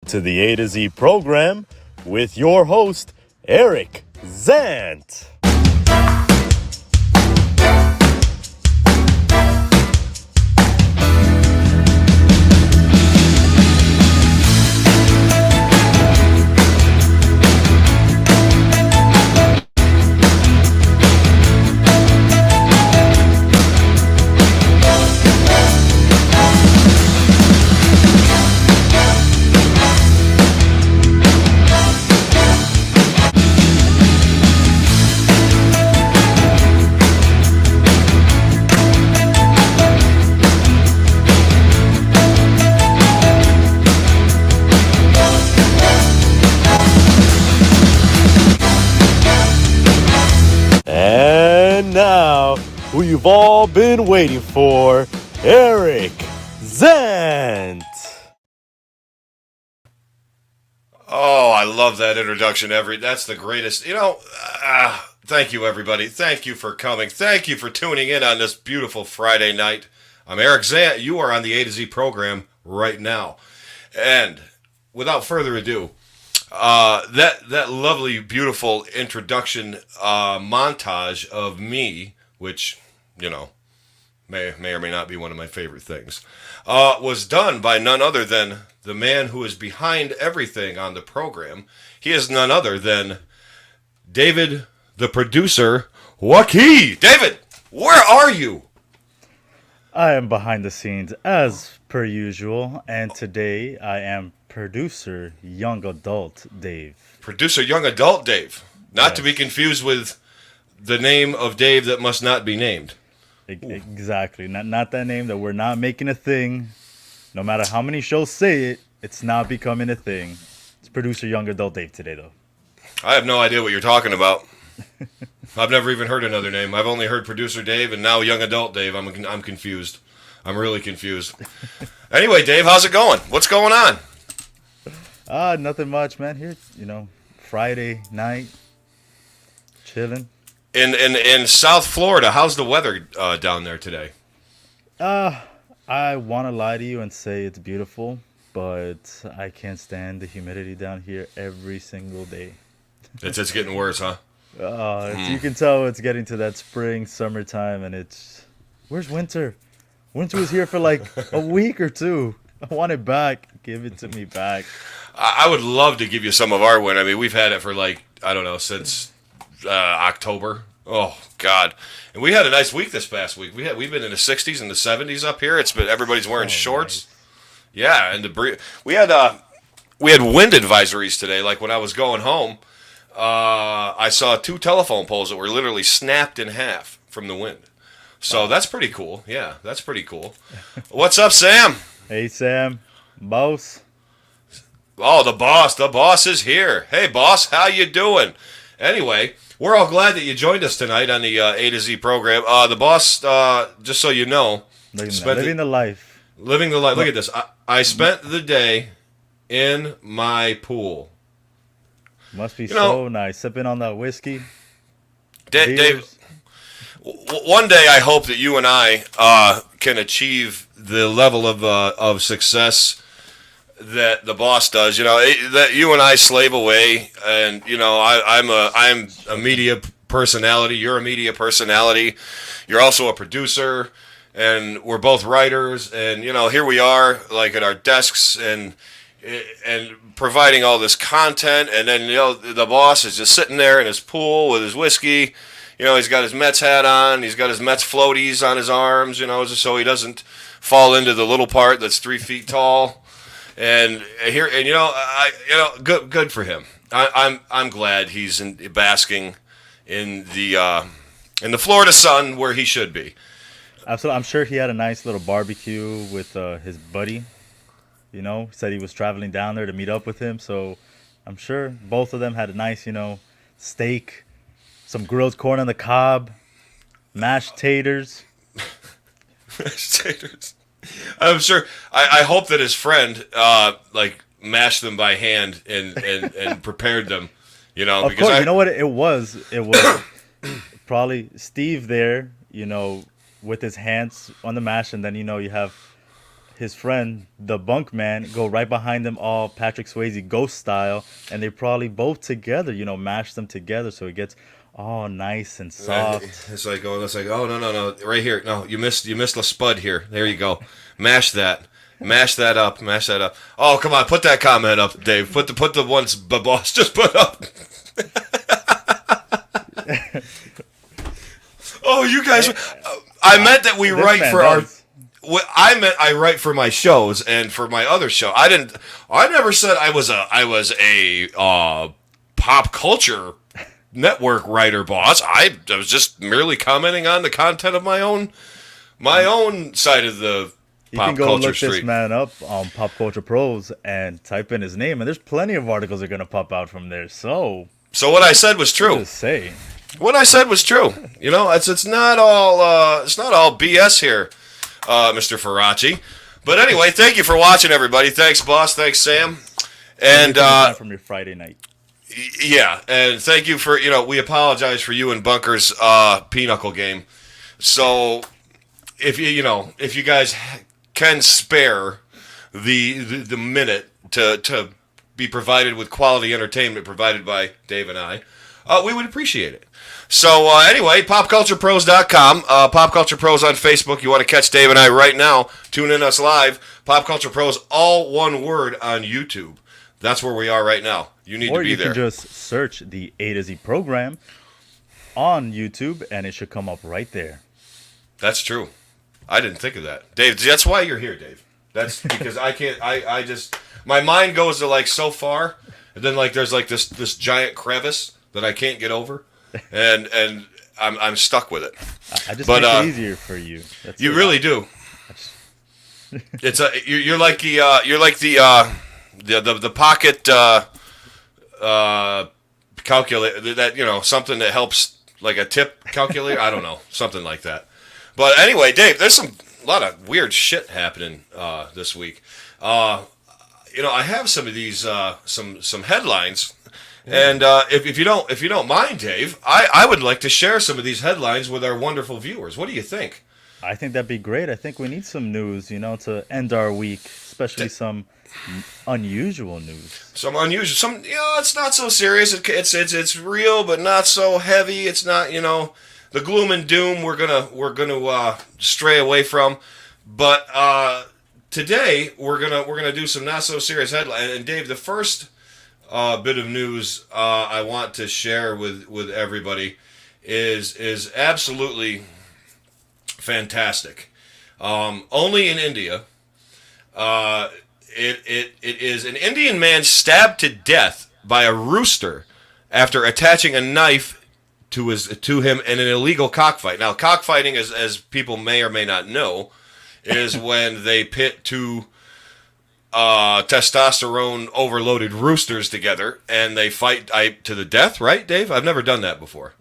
to the A to Z program with your host, Eric Zant. And now, who you've all been waiting for, Eric Zant. Oh, I love that introduction. That's the greatest. Thank you, everybody. Thank you for coming. Thank you for tuning in on this beautiful Friday night. I'm Eric Zant. You are on the A to Z program right now. And without further ado, that lovely, beautiful introduction montage of me, which, may or may not be one of my favorite things, was done by none other than the man who is behind everything on the program. He is none other than David, the producer, Joaqui. David, where are you? I am behind the scenes as per usual, and today I am producer young adult Dave. Producer young adult Dave. Not Yes. to be confused with the name of Dave that must not be named. Exactly. Not that name that we're not making a thing. No matter how many shows say it, it's not becoming a thing. It's producer young adult Dave today though. I have no idea what you're talking about. I've never even heard another name. I've only heard producer Dave and now young adult Dave. I'm confused. I'm really confused. Anyway, Dave, how's it going? What's going on? Nothing much, man. Here, Friday night, chilling. In South Florida, how's the weather down there today? I want to lie to you and say it's beautiful, but I can't stand the humidity down here every single day. It's getting worse, huh? You can tell it's getting to that spring, summertime, and where's winter? Winter was here for like a week or two. I want it back. Give it to me back. I would love to give you some of our winter. I mean, we've had it for since October. Oh God! And we had a nice week this past week. We've been in the 60s and the 70s up here. Everybody's wearing shorts. Nice. Yeah, and we had wind advisories today. Like when I was going home, I saw 2 telephone poles that were literally snapped in half from the wind. So that's pretty cool. Yeah, that's pretty cool. What's up, Sam? Hey, Sam. Boss. Oh, the boss is here. Hey, boss, how you doing? Anyway, we're all glad that you joined us tonight on the A to Z program. The boss, just so you know, Living the life. living the life. Look at this. I spent the day in my pool. Must be know- so nice. Sipping on that whiskey. Dave, beers. one day I hope that you and I can achieve the level of success that the boss does. That you and I slave away, and I'm a media personality. You're a media personality. You're also a producer, and we're both writers. And here we are, like at our desks, and providing all this content. And then the boss is just sitting there in his pool with his whiskey. He's got his Mets hat on. He's got his Mets floaties on his arms. Just so he doesn't fall into the little part that's 3 feet tall. And good for him. I'm glad he's basking in the Florida sun where he should be. Absolutely. I'm sure he had a nice little barbecue with his buddy. Said he was traveling down there to meet up with him. So I'm sure both of them had a nice, steak, some grilled corn on the cob, mashed taters. Mashed taters. I'm sure. I hope that his friend mashed them by hand and prepared them. Of because course, you know what it was? It was probably Steve there, with his hands on the mash, and then you have his friend, the bunk man, go right behind them, all Patrick Swayze ghost style, and they probably both together, mash them together so it gets all nice and soft. It's like, oh, no, right here. No, you missed the spud here. There you go. Mash that. Mash that up. Oh, come on, put that comment up, Dave. Put the ones the boss just put up. Oh, you guys. I meant that we write for our. I write for my shows and for my other show. I never said I was a pop culture network writer, boss. I was just merely commenting on the content of my own side of the You pop can go culture look street. this man up on Pop Culture Pros and type in his name, and there's plenty of articles that are gonna pop out from there. So what I said was true. just say. What I said was true. It's not all BS here, Mr. Faraci. But anyway, thank you for watching, everybody. Thanks, boss. Thanks, Sam. And From your Friday night. yeah, and thank you for we apologize for you and Bunker's pinochle game. So if you guys can spare the minute to be provided with quality entertainment provided by Dave and I, we would appreciate it. So anyway, popculturepros.com, Pop Culture Pros on Facebook. You want to catch Dave and I right now, tune in us live. Pop Culture Pros, all one word, on YouTube. That's where we are right now. You need to be there. Or you can just search the A2Z Program on YouTube, and it should come up right there. That's true. I didn't think of that. Dave, that's why you're here, Dave. That's because I can't, I just, my mind goes to so far, and then there's this giant crevice that I can't get over, and I'm stuck with it. I just make it easier for you. That's you it. really do. It's you're like the pocket calculator, that something that helps, like a tip calculator. I don't know, something like that. But anyway, Dave, there's a lot of weird shit happening this week. I have some of these some headlines. And if you don't mind, Dave, I would like to share some of these headlines with our wonderful viewers. What do you think? I think that'd be great. I think we need some news, to end our week, especially some unusual news. Some unusual, it's not so serious. It's real, but not so heavy. It's not, the gloom and doom we're gonna stray away from. But today we're gonna do some not so serious headlines. And Dave, the first bit of news I want to share with everybody is absolutely fantastic. Only in India, it is an Indian man stabbed to death by a rooster after attaching a knife to him in an illegal cockfight. Now, cockfighting, as people may or may not know, is when they pit two testosterone overloaded roosters together and they fight to the death, right, Dave? I've never done that before.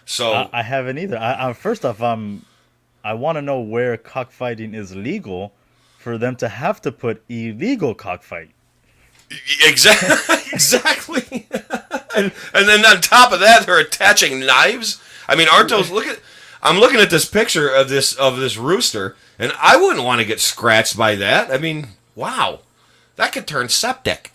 So I haven't either. First off, I want to know where cockfighting is legal for them to have to put illegal cockfight. Exactly. and then on top of that, they're attaching knives. I mean, aren't those? I'm looking at this picture of this rooster, and I wouldn't want to get scratched by that. I mean, wow, that could turn septic.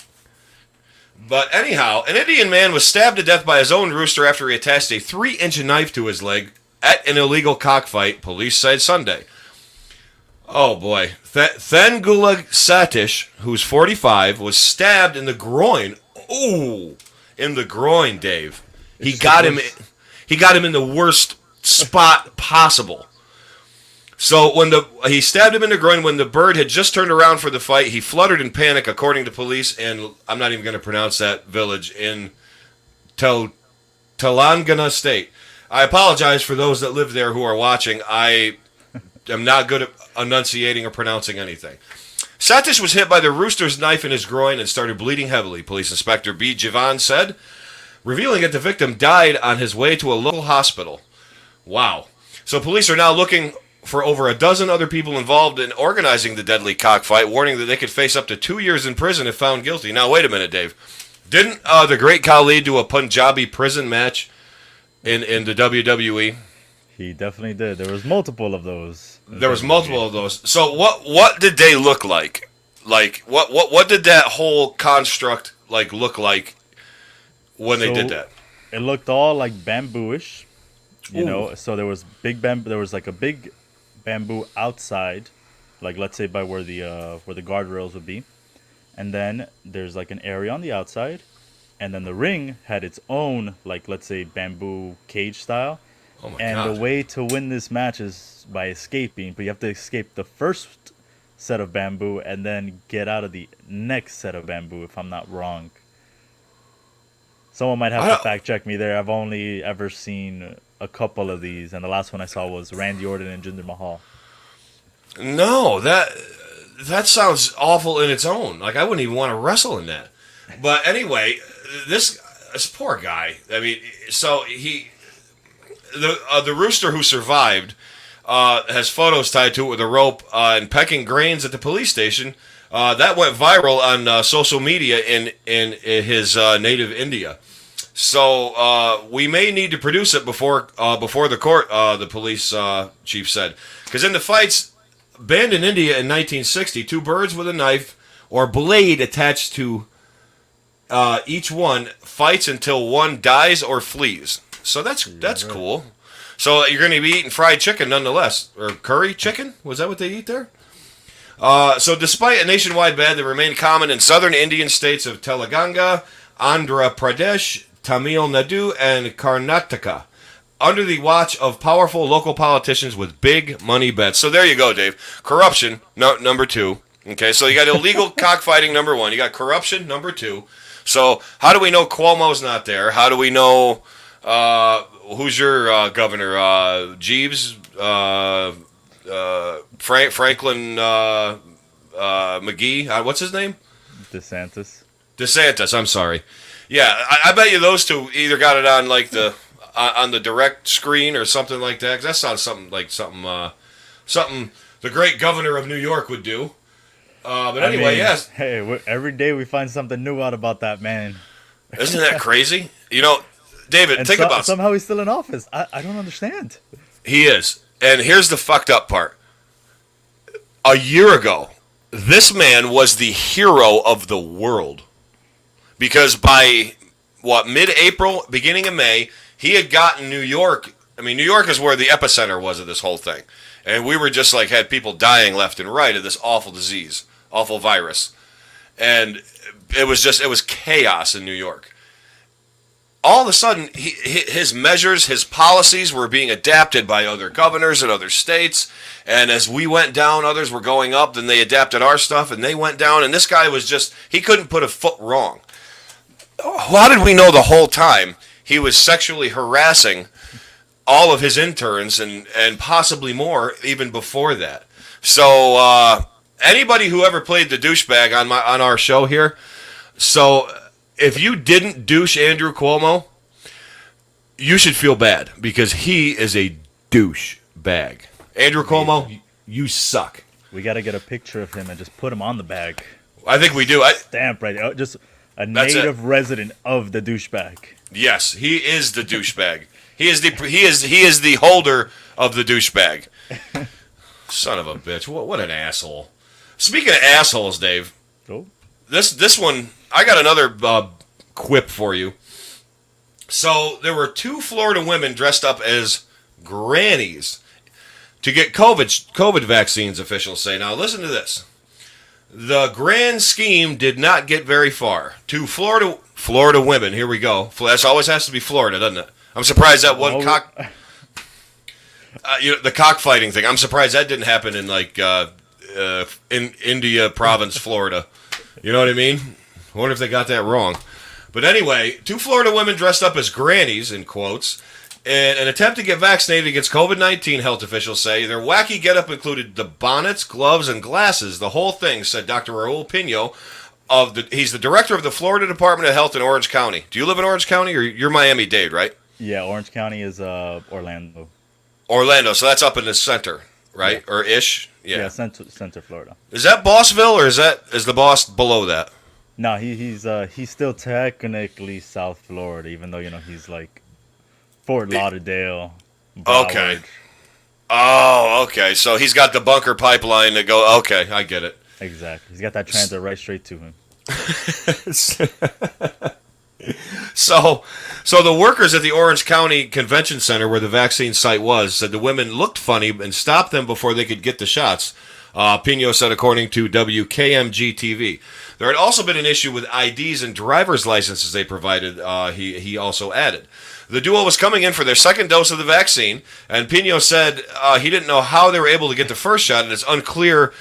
But anyhow, an Indian man was stabbed to death by his own rooster after he attached a 3-inch knife to his leg at an illegal cockfight, police said Sunday. Oh boy. Thengula Satish, who's 45, was stabbed in the groin. Ooh, in the groin, Dave. He got him in the worst spot possible. So he stabbed him in the groin when the bird had just turned around for the fight. He fluttered in panic, according to police, and I'm not even going to pronounce that village in Telangana State. I apologize for those that live there who are watching. I am not good at enunciating or pronouncing anything. Satish was hit by the rooster's knife in his groin and started bleeding heavily, Police Inspector B. Jivan said, revealing that the victim died on his way to a local hospital. Wow. So police are now looking for over a dozen other people involved in organizing the deadly cockfight, warning that they could face up to 2 years in prison if found guilty. Now, wait a minute, Dave. Didn't the great Khali do a Punjabi prison match in the WWE? He definitely did. There was multiple of those. There was multiple of those. So what did they look like? Like what did that whole construct like look like when they did that? It looked all like bamboo-ish, you Ooh. know. So there was big bamboo. There was like a big bamboo outside, like let's say by where the guardrails would be, and then there's like an area on the outside, and then the ring had its own, like let's say bamboo cage style. Oh my And god. the way to win this match is by escaping, but you have to escape the first set of bamboo and then get out of the next set of bamboo, if I'm not wrong. Someone might have to fact check me there. I've only ever seen a couple of these, and the last one I saw was Randy Orton and Jinder Mahal. No, that sounds awful in its own. Like I wouldn't even want to wrestle in that. But anyway, this poor guy. I mean, so the rooster who survived has photos tied to it with a rope and pecking grains at the police station. That went viral on social media in his native India. So we may need to produce it before the court. The police chief said, because in the fights banned in India in 1960, two birds with a knife or blade attached to each one fights until one dies or flees. So that's cool. So you're going to be eating fried chicken nonetheless, or curry chicken? Was that what they eat there? So despite a nationwide ban that remained common in southern Indian states of Telangana, Andhra Pradesh, Tamil Nadu, and Karnataka, under the watch of powerful local politicians with big money bets. So there you go, Dave. Corruption, number 2. Okay, so you got illegal cockfighting, number 1. You got corruption, number 2. So how do we know Cuomo's not there? How do we know who's your governor? Jeeves? Franklin McGee? What's his name? DeSantis, I'm sorry. Yeah, I bet you those two either got it on like on the direct screen or something like that. 'Cause that sounds something the great governor of New York would do. But anyway, yes. Hey, every day we find something new out about that man. Isn't that crazy? You know, David, think about somehow he's still in office. I don't understand. He is. And here's the fucked up part. A year ago, this man was the hero of the world. Because by, mid-April, beginning of May, he had gotten New York. I mean, New York is where the epicenter was of this whole thing. And we were just like, had people dying left and right of this awful disease, awful virus. And it was chaos in New York. All of a sudden, his measures, his policies were being adapted by other governors in other states. And as we went down, others were going up. Then they adapted our stuff, and they went down. And this guy was he couldn't put a foot wrong. How did we know the whole time he was sexually harassing all of his interns and possibly more even before that? So anybody who ever played the douchebag on our show here, so if you didn't douche Andrew Cuomo, you should feel bad because he is a douchebag. Andrew Cuomo, you suck. We got to get a picture of him and just put him on the bag. I think we do. Stamp right there. Just a native resident of the douchebag. Yes, he is the douchebag. He is the holder of the douchebag. Son of a bitch! What an asshole. Speaking of assholes, Dave. Oh. This one, I got another quip for you. So there were 2 Florida women dressed up as grannies to get COVID vaccines. Officials say. Now listen to this. The grand scheme did not get very far. 2 Florida women. Here we go. That always has to be Florida, doesn't it? I'm surprised that one the cockfighting thing. I'm surprised that didn't happen in in India province, Florida. You know what I mean? I wonder if they got that wrong. But anyway, 2 Florida women dressed up as grannies, in quotes, in an attempt to get vaccinated against COVID-19, health officials say. Their wacky getup included the bonnets, gloves, and glasses. The whole thing, said Dr. Raul Pino. He's the director of the Florida Department of Health in Orange County. Do you live in Orange County, or you're Miami-Dade, right? Yeah, Orange County is Orlando. Orlando, so that's up in the center, right? Yeah. Or ish? Yeah, center Florida. Is that Bossville, or is the boss below that? No, he's still technically South Florida, even though he's like Fort Lauderdale, Okay. Broward. Oh, okay. So he's got the bunker pipeline to go. Okay, I get it. Exactly. He's got that transit right straight to him. So, the workers at the Orange County Convention Center, where the vaccine site was, said the women looked funny and stopped them before they could get the shots. Pino said, according to WKMG TV. There had also been an issue with IDs and driver's licenses they provided. He also added. The duo was coming in for their second dose of the vaccine, and Pino said he didn't know how they were able to get the first shot, and it's unclear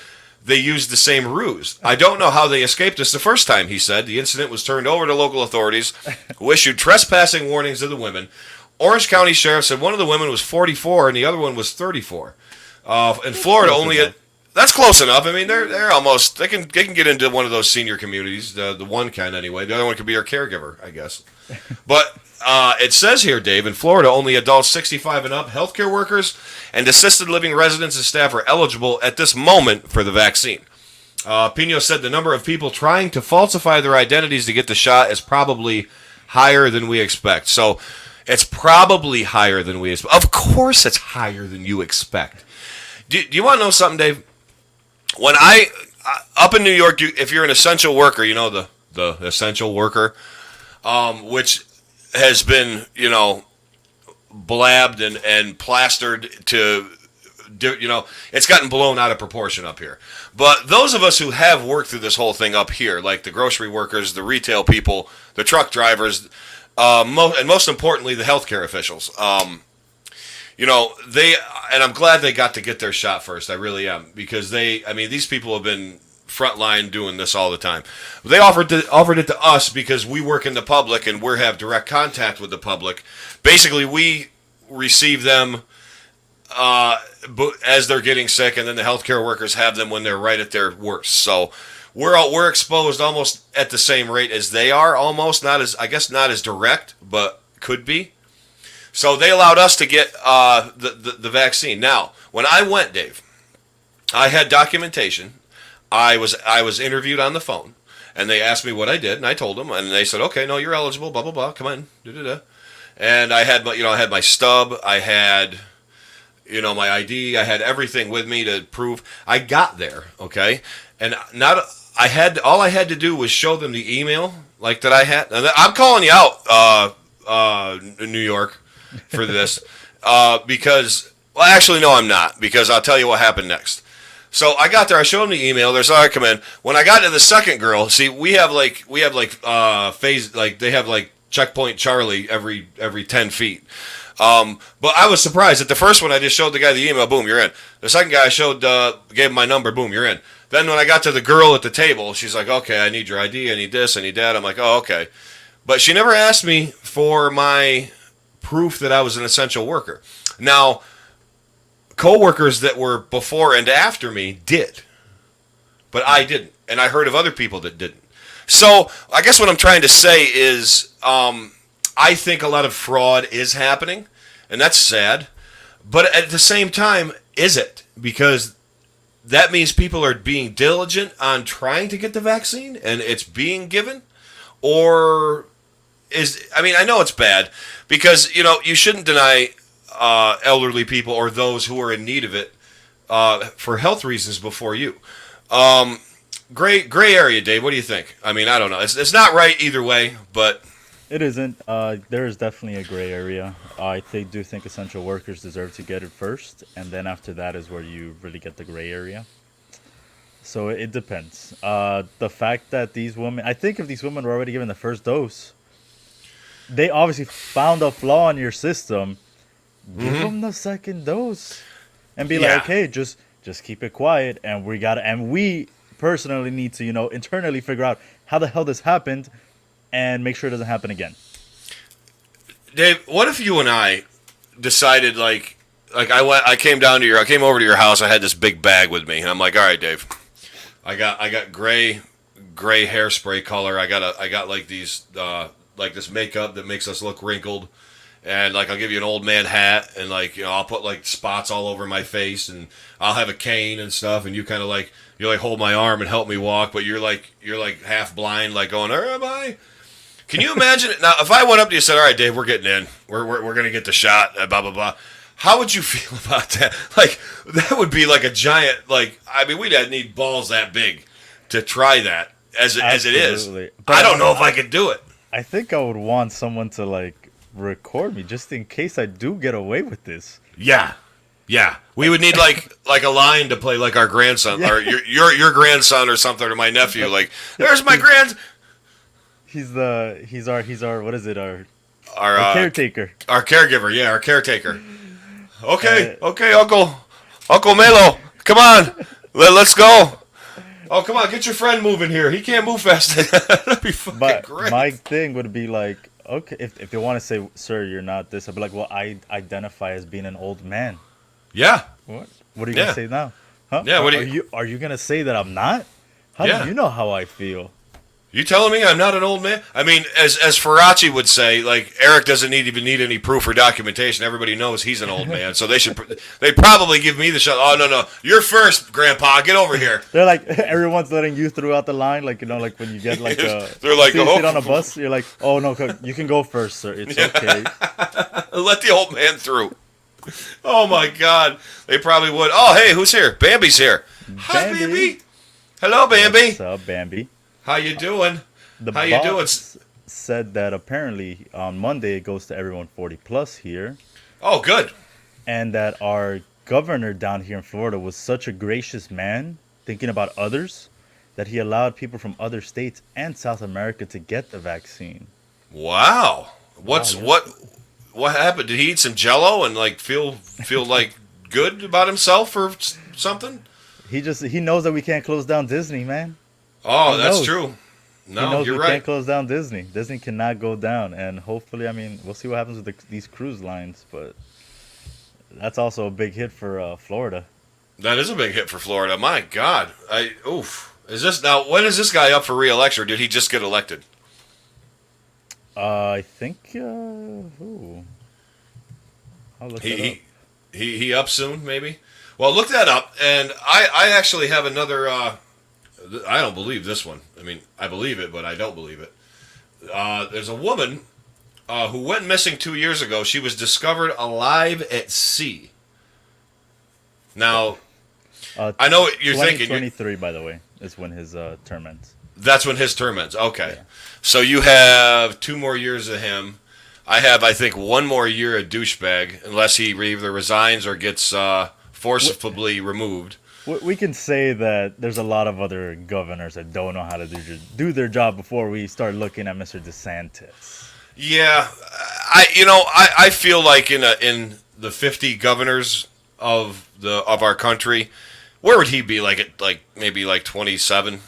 they used the same ruse. I don't know how they escaped us the first time, he said. The incident was turned over to local authorities, who issued trespassing warnings to the women. Orange County Sheriff said one of the women was 44 and the other one was 34. In Florida, that's close enough. I mean, they're almost they can get into one of those senior communities. The one can anyway. The other one could be our caregiver, I guess. But it says here, Dave, in Florida, only adults 65 and up, healthcare workers, and assisted living residents and staff are eligible at this moment for the vaccine. Pino said the number of people trying to falsify their identities to get the shot is probably higher than we expect. So it's probably higher than we expect. Of course it's higher than you expect. Do you want to know something, Dave? When up in New York, if you're an essential worker, you know the essential worker, which has been, blabbed and plastered to, it's gotten blown out of proportion up here. But those of us who have worked through this whole thing up here, like the grocery workers, the retail people, the truck drivers, and most importantly, the healthcare officials, and I'm glad they got to get their shot first. I really am, because these people have been frontline doing this all the time. They offered it to us because we work in the public and we have direct contact with the public. Basically, we receive them as they're getting sick, and then the healthcare workers have them when they're right at their worst. So we're exposed almost at the same rate as they are. Almost not as direct, but could be. So they allowed us to get the vaccine. Now, when I went, Dave, I had documentation. I was interviewed on the phone, and they asked me what I did, and I told them, and they said, "Okay, no, you're eligible. Blah blah blah. Come on, da da da." And I had my stub, I had my ID, I had everything with me to prove I got there. Okay, and all I had to do was show them the email like that I had. And I'm calling you out, New York, for this because actually no, I'm not, because I'll tell you what happened next. So I got there. I showed them the email. There's all right. Come in. When I got to the second girl, see, we have phase, like they have like checkpoint Charlie every 10 feet. But I was surprised at the first one. I just showed the guy the email. Boom, you're in. The second guy I showed, gave him my number. Boom, you're in. Then when I got to the girl at the table, she's like, "Okay, I need your ID. I need this. I need that." I'm like, "Oh, okay." But she never asked me for my proof that I was an essential worker. Now, co-workers that were before and after me did, but I didn't, and I heard of other people that didn't. So I guess what I'm trying to say is I think a lot of fraud is happening, and that's sad, but at the same time, is it? Because that means people are being diligent on trying to get the vaccine and it's being given, or I know it's bad, because you shouldn't deny elderly people or those who are in need of it for health reasons before you. Gray area, Dave. What do you think? I don't know. It's not right either way, but It isn't. There is definitely a gray area. I do think essential workers deserve to get it first, and then after that is where you really get the gray area. So it depends. The fact that these women, I think if these women were already given the first dose, they obviously found a flaw in your system. Give them the second dose, and be like, "Hey, just keep it quiet." And we personally need to, internally figure out how the hell this happened, and make sure it doesn't happen again. Dave, what if you and I decided I came over to your house. I had this big bag with me, and I'm like, "All right, Dave, I got gray hairspray color. I got like these like this makeup that makes us look wrinkled, and I'll give you an old man hat, and I'll put spots all over my face, and I'll have a cane and stuff, and you kind of you hold my arm and help me walk, but you're half blind, going, "Where am I?" Can you imagine it? Now, if I went up to you and said, "All right, Dave, we're getting in. We're going to get the shot, blah, blah, blah." How would you feel about that? Like, that would be like a giant, like, I mean, we'd need balls that big to try that as it is. But I don't know if I could do it. I think I would want someone to like record me just in case I do get away with this. Yeah. Yeah. We would need like a line to play like our grandson or your grandson or something or my nephew. Like, there's my He's our what is it? Our our caretaker. Our caregiver, yeah, our caretaker. Okay, Uncle Melo, come on, let's go. Oh, come on, get your friend moving here. He can't move fast. That'd be fucking great. My thing would be like, okay, if they want to say, sir, you're not this, I'd be like, well, I identify as being an old man. Yeah. What are you gonna say now? Huh? Yeah. Are you gonna say that I'm not? How do you know how I feel? You telling me I'm not an old man? I mean, as Faraci would say, like, Eric doesn't even need any proof or documentation. Everybody knows he's an old man, so they probably give me the shot. Oh no, you're first, Grandpa. Get over here. They're like everyone's letting you throughout the line, like like when you get like they're like you sit on a bus, you're like, oh no, you can go first, sir. It's okay. Let the old man through. Oh my God, they probably would. Oh hey, who's here? Bambi's here. Hi, Bambi. Hello, Bambi. What's up, Bambi? How you doing? How you doing? Said that apparently on Monday it goes to everyone 40 plus here. Oh, good. And that our governor down here in Florida was such a gracious man, thinking about others, that he allowed people from other states and South America to get the vaccine. Wow. What happened? Did he eat some Jello and like feel like good about himself or something? He knows that we can't close down Disney, man. Oh, that's true. No, you're right. We can't close down Disney. Disney cannot go down, and hopefully, I mean, we'll see what happens with these cruise lines, but that's also a big hit for Florida. That is a big hit for Florida. My God, Is this now? When is this guy up for re-election, or did he just get elected? I think. I'll look that up. He up soon, maybe. Well, look that up, and I actually have another. I don't believe this one. I mean, I believe it, but I don't believe it. There's a woman who went missing 2 years ago. She was discovered alive at sea. Now, I know what you're thinking. 2023, by the way, is when his term ends. That's when his term ends. Okay. Yeah. So you have 2 more years of him. I have, I think, 1 more year of douchebag, unless he either resigns or gets forcibly removed. We can say that there's a lot of other governors that don't know how to do their job before we start looking at Mr. DeSantis. Yeah, I feel like in the 50 governors of our country, where would he be? Maybe 27,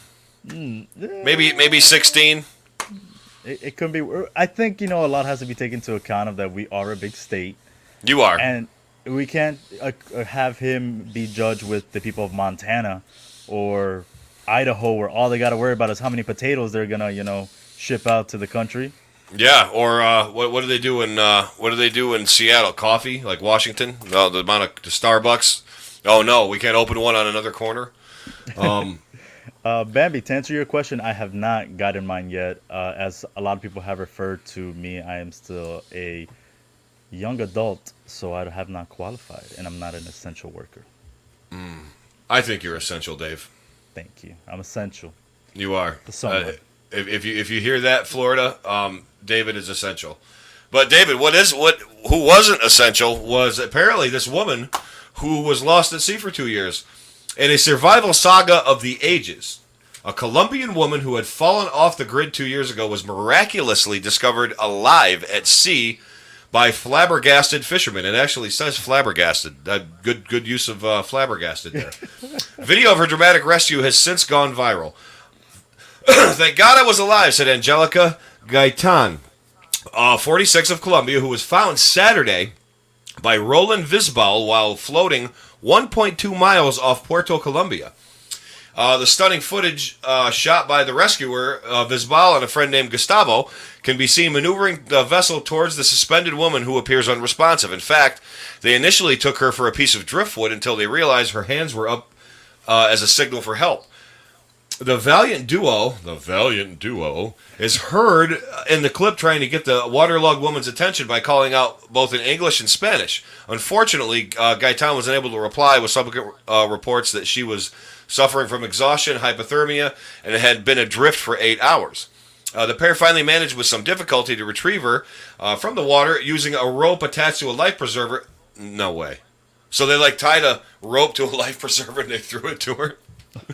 maybe 16. It could be. I think a lot has to be taken into account of that we are a big state. You are, and we can't have him be judged with the people of Montana or Idaho, where all they got to worry about is how many potatoes they're gonna, ship out to the country. Yeah, or what do they do in Seattle? Coffee, like Washington? No, the amount of the Starbucks. Oh no, we can't open one on another corner. Bambi, to answer your question, I have not gotten mine yet. As a lot of people have referred to me, I am still a young adult, so I have not qualified, and I'm not an essential worker. I think you're essential, Dave. Thank you. I'm essential. You are. If you hear that, Florida, David is essential. But David, who wasn't essential was apparently this woman who was lost at sea for 2 years. In a survival saga of the ages, a Colombian woman who had fallen off the grid 2 years ago was miraculously discovered alive at sea by flabbergasted fishermen. It actually says flabbergasted. Good use of flabbergasted there. Video of her dramatic rescue has since gone viral. Thank God I was alive, said Angelica Gaitan, 46 of Colombia, who was found Saturday by Roland Visbal while floating 1.2 miles off Puerto Colombia. The stunning footage shot by the rescuer, Visbal, and a friend named Gustavo, can be seen maneuvering the vessel towards the suspended woman who appears unresponsive. In fact, they initially took her for a piece of driftwood until they realized her hands were up as a signal for help. The Valiant Duo, is heard in the clip trying to get the waterlogged woman's attention by calling out both in English and Spanish. Unfortunately, Gaetan was unable to reply with subsequent reports that she was suffering from exhaustion, hypothermia, and had been adrift for 8 hours. The pair finally managed with some difficulty to retrieve her from the water using a rope attached to a life preserver. No way. So they tied a rope to a life preserver and they threw it to her?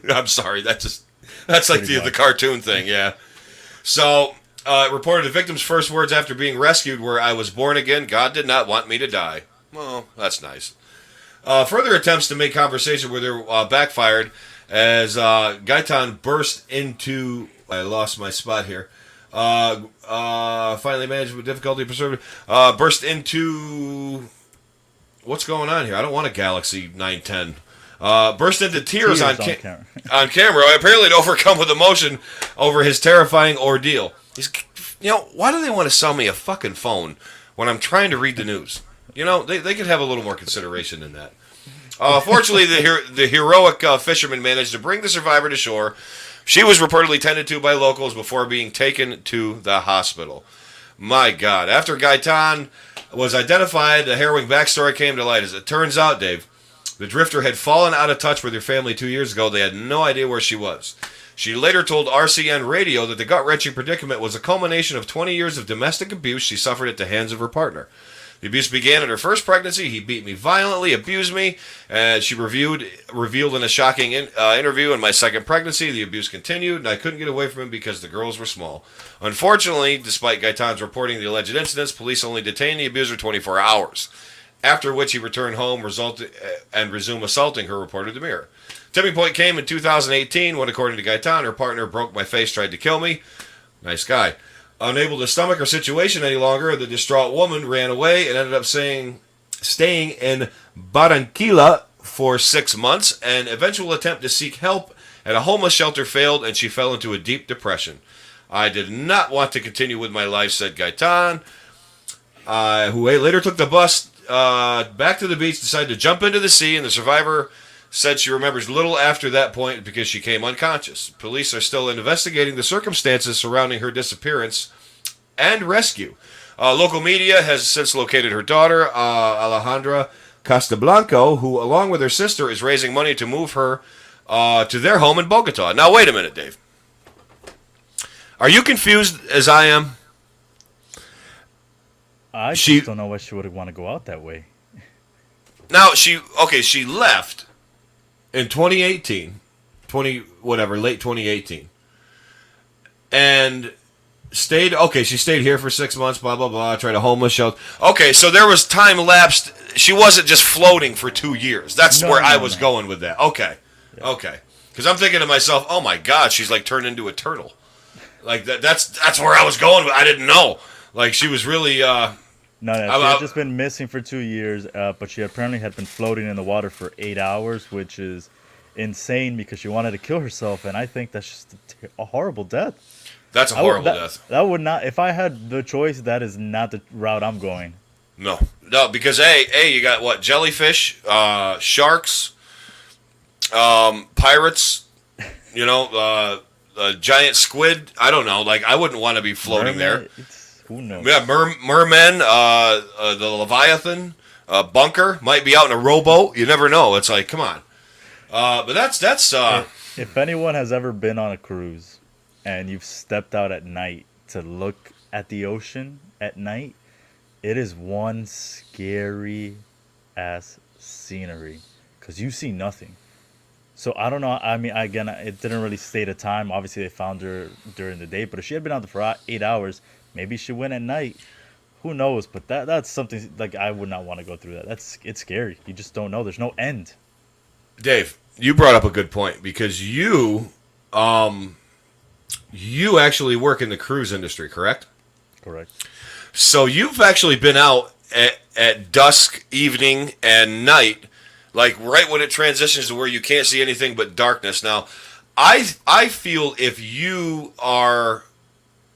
I'm sorry, that's like the cartoon thing, yeah. So, it reported the victim's first words after being rescued were, "I was born again. God did not want me to die." Well, that's nice. Further attempts to make conversation with her backfired as Gaetan burst into... I lost my spot here. Finally managed with difficulty preserved. Burst into... What's going on here? I don't want a Galaxy 910. Burst into tears on camera. On camera, apparently to overcome with emotion over his terrifying ordeal. Why do they want to sell me a fucking phone when I'm trying to read the news? They could have a little more consideration than that. Fortunately, the heroic fisherman managed to bring the survivor to shore. She was reportedly tended to by locals before being taken to the hospital. My God. After Gaetan was identified, the harrowing backstory came to light. As it turns out, Dave, the drifter had fallen out of touch with her family 2 years ago. They had no idea where she was. She later told RCN Radio that the gut-wrenching predicament was a culmination of 20 years of domestic abuse she suffered at the hands of her partner. The abuse began in her first pregnancy. He beat me violently, abused me, and she revealed in a shocking interview, in my second pregnancy, the abuse continued, and I couldn't get away from him because the girls were small. Unfortunately, despite Gaetan's reporting the alleged incidents, police only detained the abuser 24 hours, after which he returned home and resumed assaulting her, reported the Mirror. Tipping point came in 2018 when, according to Gaetan, her partner broke my face, tried to kill me. Nice guy. Unable to stomach her situation any longer, the distraught woman ran away and ended up staying in Barranquilla for 6 months. An eventual attempt to seek help at a homeless shelter failed, and she fell into a deep depression. I did not want to continue with my life, said Gaetan, who later took the bus back to the beach, decided to jump into the sea, and the survivor said she remembers little after that point because she came unconscious. Police are still investigating the circumstances surrounding her disappearance and rescue. Local media has since located her daughter, Alejandra Castablanco, who, along with her sister, is raising money to move her to their home in Bogota. Now, wait a minute, Dave. Are you confused as I am? I just don't know why she would want to go out that way. Now, she left in 2018, late 2018, and she stayed here for 6 months, blah, blah, blah, tried a homeless shelter. Okay, so there was time lapsed. She wasn't just floating for 2 years. That's where I was going with that. Okay, yeah. Okay. Because I'm thinking to myself, oh my God, she's turned into a turtle. That's where I was going with. I didn't know. She was really... No, she had just been missing for 2 years, but she apparently had been floating in the water for 8 hours, which is insane because she wanted to kill herself, and I think that's just a horrible death. That's a horrible death. That would not, if I had the choice, that is not the route I'm going. No, because you got what? Jellyfish, sharks, pirates, giant squid. I don't know. I wouldn't want to be floating there. Who knows? Yeah, mermen, the Leviathan, Bunker might be out in a rowboat. You never know. It's come on. But that's. If anyone has ever been on a cruise and you've stepped out at night to look at the ocean at night, it is one scary ass scenery because you see nothing. So I don't know. I mean, again, it didn't really state a time. Obviously, they found her during the day, but if she had been out there for 8 hours. Maybe she went at night. Who knows? But that's something I would not want to go through that. It's scary. You just don't know. There's no end. Dave, you brought up a good point because you actually work in the cruise industry, correct? Correct. So you've actually been out at dusk, evening, and night, right when it transitions to where you can't see anything but darkness. Now, I feel if you are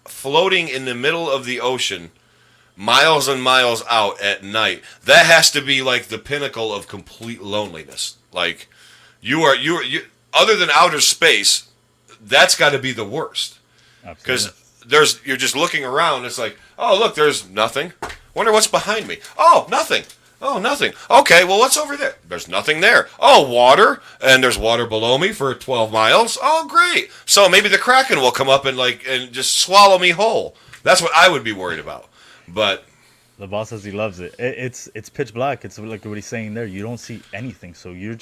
floating in the middle of the ocean, miles and miles out at night, that has to be the pinnacle of complete loneliness. You are other than outer space, that's got to be the worst. Absolutely. Because you're just looking around. It's like, oh, look, there's nothing. Wonder what's behind me. Oh, nothing. Oh, nothing. Okay, well, what's over there? There's nothing there. Oh, water, and there's water below me for 12 miles. Oh, great. So maybe the Kraken will come up and just swallow me whole. That's what I would be worried about. But The boss says he loves it. It's pitch black. It's like what he's saying there. You don't see anything, so you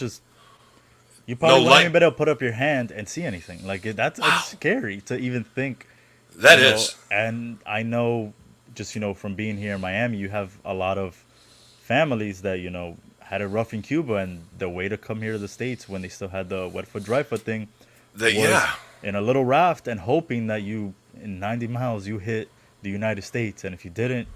probably won't light. even be able to put up your hand and see anything. Like it's scary to even think. that you know, is. and I know, just from being here in Miami, you have a lot of families that had it rough in Cuba, and the way to come here to the States when they still had the wet foot dry foot thing was Yeah. in a little raft and hoping that in 90 miles you hit the United States, and if you didn't,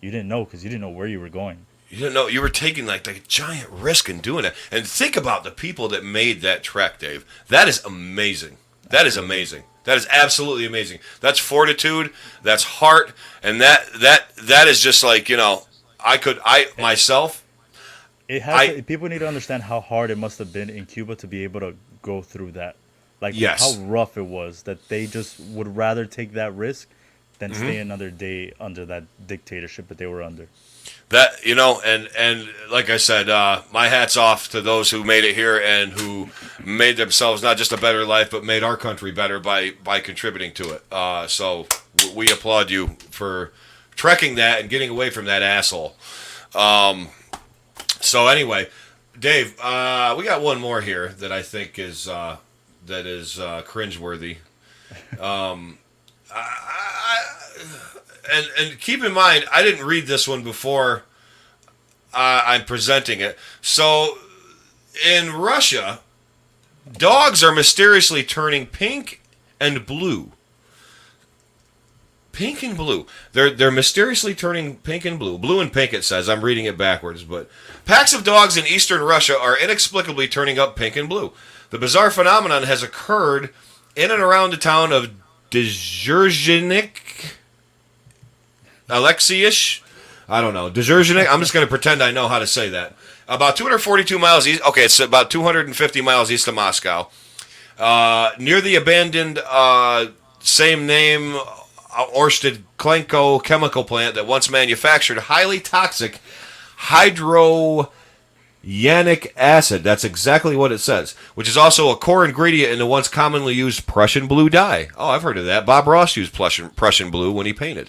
you didn't know because you didn't know where you were going. You didn't know you were taking like the giant risk in doing it. And think about the people that made that trek, Dave. That is amazing. That is amazing. That is absolutely amazing. That's fortitude. That's heart. And that is just like, I myself. People need to understand how hard it must have been in Cuba to be able to go through that. Like Yes. how rough it was, that they just would rather take that risk than Mm-hmm. stay another day under that dictatorship that they were under. That and like I said, my hat's off to those who made it here and who made themselves not just a better life, but made our country better by contributing to it. So we applaud you for trekking that and getting away from that asshole. So anyway, Dave, we got one more here that I think is cringeworthy. And keep in mind, I didn't read this one before I'm presenting it. So, in Russia, dogs are mysteriously turning pink and blue. Pink and blue. They're mysteriously turning pink and blue. Blue and pink, it says. I'm reading it backwards. But packs of dogs in eastern Russia are inexplicably turning up pink and blue. The bizarre phenomenon has occurred in and around the town of Dzержinsk. Alexeish? I don't know. Dzержinsk? I'm just going to pretend I know how to say that. About 242 miles east. Okay, it's about 250 miles east of Moscow. Near the abandoned same name Orsted Klenko chemical plant that once manufactured highly toxic hydroyanic acid. That's exactly what it says. Which is also a core ingredient in the once commonly used Prussian blue dye. Oh, I've heard of that. Bob Ross used Prussian blue when he painted.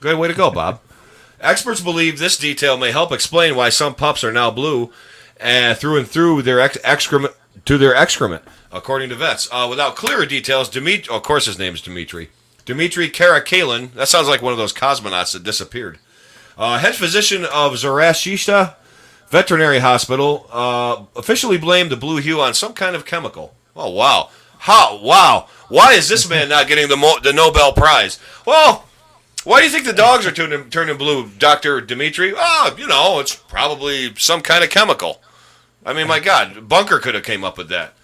Good way to go, Bob. Experts believe this detail may help explain why some pups are now blue through and through their excrement, according to vets. Without clearer details, of course his name is Dmitry Karakalin, that sounds like one of those cosmonauts that disappeared. Head physician of Zarashishta Veterinary Hospital officially blamed the blue hue on some kind of chemical. Oh, wow. Wow. Why is this man not getting the Nobel Prize? Well, why do you think the dogs are turning blue, Dr. Dimitri? It's probably some kind of chemical. I mean, my God, Bunker could have came up with that.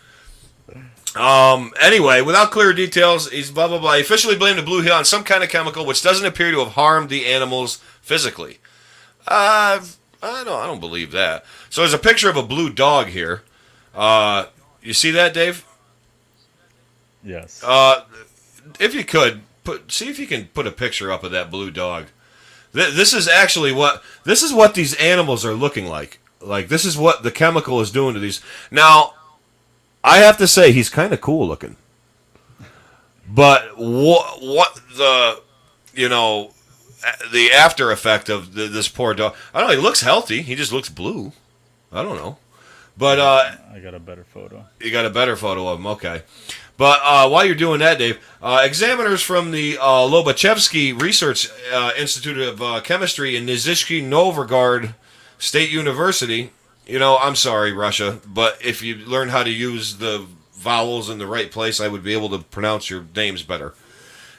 Anyway, without clear details, he's blah, blah, blah. He officially blamed the blue hue on some kind of chemical which doesn't appear to have harmed the animals physically. I don't believe that. So there's a picture of a blue dog here. You see that, Dave? Yes. If you could, see if you can put a picture up of that blue dog. This is actually what these animals are looking like. Like, this is what the chemical is doing to these. Now, I have to say, he's kind of cool looking. But what the after effect of this poor dog? I don't know. He looks healthy. He just looks blue. I don't know. But I got a better photo. You got a better photo of him. Okay. But while you're doing that, Dave, examiners from the Lobachevsky Research Institute of Chemistry in Nizhny Novgorod State University. I'm sorry, Russia, but if you learn how to use the vowels in the right place, I would be able to pronounce your names better.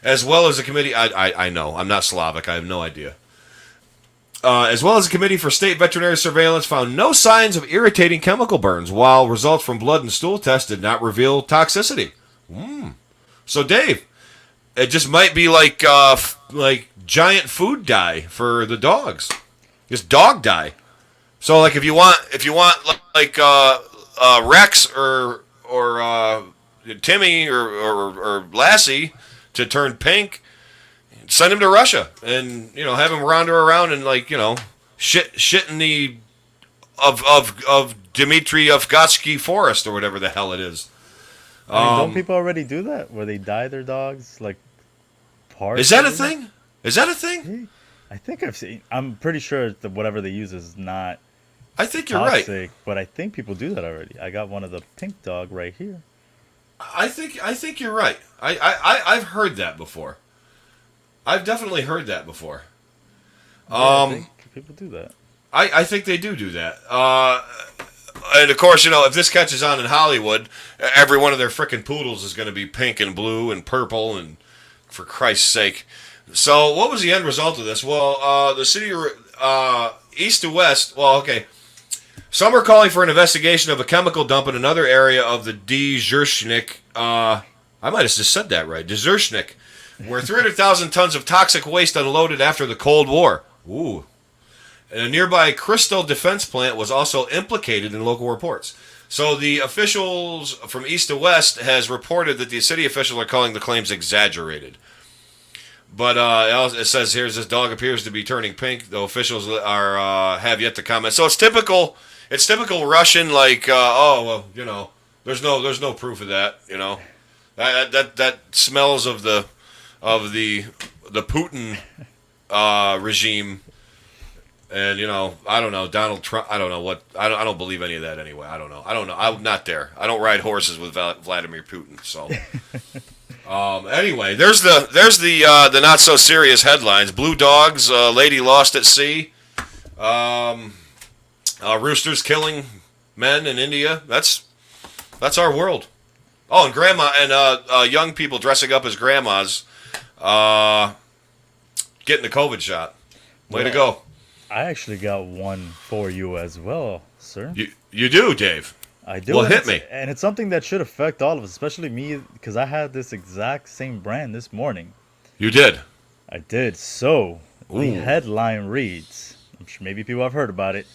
As well as a committee, I know, I'm not Slavic, I have no idea. As well as a committee for state veterinary surveillance found no signs of irritating chemical burns, while results from blood and stool tests did not reveal toxicity. So, Dave, it just might be like giant food dye for the dogs. Just dog dye. So, like, if you want like Rex or Timmy or Lassie to turn pink, send him to Russia and have him wander around and shit in the of Dmitry Ovgatsky forest or whatever the hell it is. I mean, don't people already do that where they dye their dogs like parts? Is that a thing? Is that a thing? I think I've seen. I'm pretty sure that whatever they use is not I think you're toxic, right. but I think people do that already. I got one of the pink dog right here. I think you're right. I've heard that before. I've definitely heard that before. Yeah, I think people do that. I think they do that. And of course, if this catches on in Hollywood, every one of their frickin' poodles is going to be pink and blue and purple, and for Christ's sake. So, what was the end result of this? Well, the city, east to west, well, okay. Some are calling for an investigation of a chemical dump in another area of the Dzержinsk, I might have just said that right, Dzержinsk, where 300,000 tons of toxic waste unloaded after the Cold War. Ooh. And a nearby Crystal defense plant was also implicated in local reports. So the officials from east to west has reported that the city officials are calling the claims exaggerated. But it says here this dog appears to be turning pink. The officials have yet to comment. So it's typical. It's typical Russian, there's no proof of that. That smells of the Putin regime. And I don't know, Donald Trump. I don't know what. I don't believe any of that anyway. I don't know. I'm not there. I don't ride horses with Vladimir Putin. So, anyway, there's the not so serious headlines. Blue dogs, lady lost at sea. Roosters killing men in India. That's our world. Oh, and grandma and young people dressing up as grandmas, getting the COVID shot. Way to go. I actually got one for you as well, sir. You do, Dave? I do. Well, hit me. And it's something that should affect all of us, especially me, because I had this exact same brand this morning. You did? I did. So, the Ooh. headline reads, I'm sure maybe people have heard about it,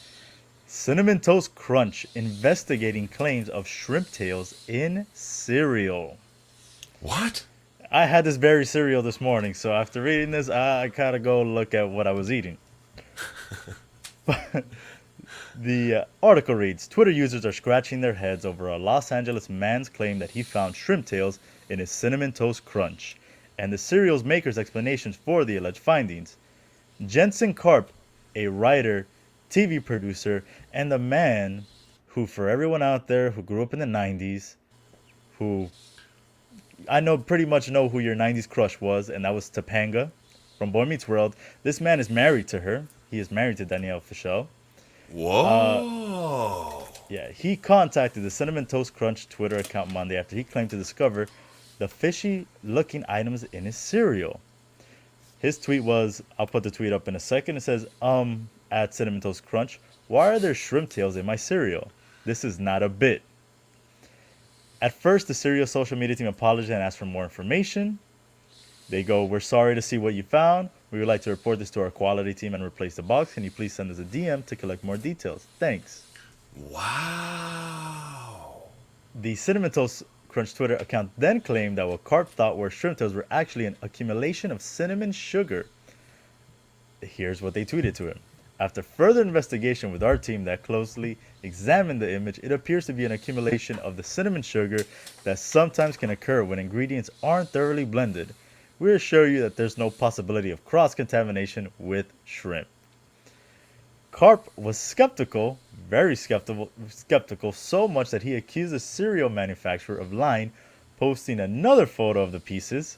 Cinnamon Toast Crunch investigating claims of shrimp tails in cereal. What? I had this very cereal this morning, so after reading this, I gotta go look at what I was eating. The article reads, Twitter users are scratching their heads over a Los Angeles man's claim that he found shrimp tails in his Cinnamon Toast Crunch, and the cereal's maker's explanations for the alleged findings. Jensen Karp, a writer, TV producer, and the man who, for everyone out there who grew up in the 90s, who I pretty much know who your 90s crush was, and that was Topanga from Boy Meets World. This man is married to her. He is married to Danielle Fischel. Whoa. Yeah, he contacted the Cinnamon Toast Crunch Twitter account Monday after he claimed to discover the fishy-looking items in his cereal. His tweet was, I'll put the tweet up in a second. It says, at Cinnamon Toast Crunch, why are there shrimp tails in my cereal? This is not a bit. At first, the cereal social media team apologized and asked for more information. They go, we're sorry to see what you found. We would like to report this to our quality team and replace the box. Can you please send us a DM to collect more details? Thanks. Wow. The Cinnamon Toast Crunch Twitter account then claimed that what Karp thought were shrimp tails were actually an accumulation of cinnamon sugar. Here's what they tweeted to him. After further investigation with our team that closely examined the image, it appears to be an accumulation of the cinnamon sugar that sometimes can occur when ingredients aren't thoroughly blended. We assure you that there's no possibility of cross-contamination with shrimp. Karp was skeptical, very skeptical, so much that he accused the cereal manufacturer of lying, posting another photo of the pieces,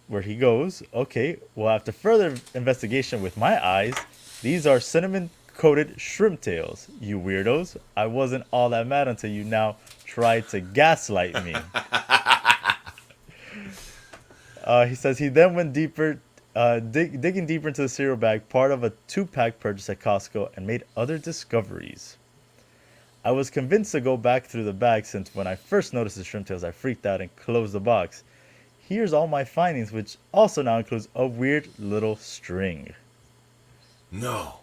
where he goes, okay, well, after further investigation with my eyes, these are cinnamon-coated shrimp tails, you weirdos. I wasn't all that mad until you now tried to gaslight me. He says he then went deeper, digging deeper into the cereal bag, part of a 2-pack purchase at Costco, and made other discoveries. I was convinced to go back through the bag since when I first noticed the shrimp tails, I freaked out and closed the box. Here's all my findings, which also now includes a weird little string. No.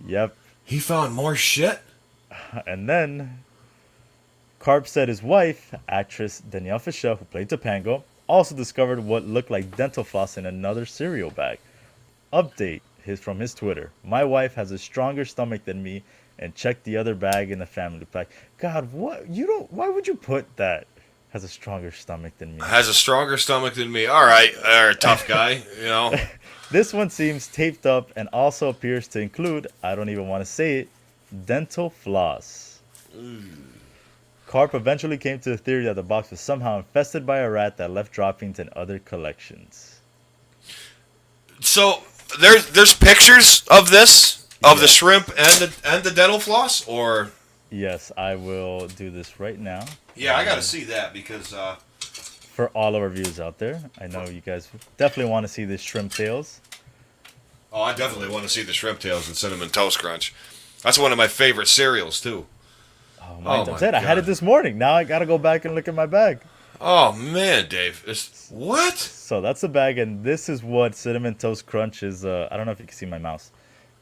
Yep. He found more shit? And then Karp said his wife, actress Danielle Fischel, who played Topanga, also discovered what looked like dental floss in another cereal bag. Update from his Twitter. My wife has a stronger stomach than me and checked the other bag in the family pack. God, what? You don't. Why would you put that? Has a stronger stomach than me. Has a stronger stomach than me. All right, tough guy. You know. This one seems taped up and also appears to include, I don't even want to say it, dental floss. Karp eventually came to the theory that the box was somehow infested by a rat that left droppings in other collections. So there's pictures of this of the shrimp and the dental floss, or yes, I will do this right now. Yeah, I got to see that because for all of our viewers out there, I know you guys definitely want to see this shrimp tails. Oh, I definitely want to see the shrimp tails and cinnamon toast crunch. That's one of my favorite cereals too. Oh my God. I had it this morning. Now I gotta go back and look at my bag. Oh man, Dave, what? So that's the bag, and this is what cinnamon toast crunch is. I don't know if you can see my mouse.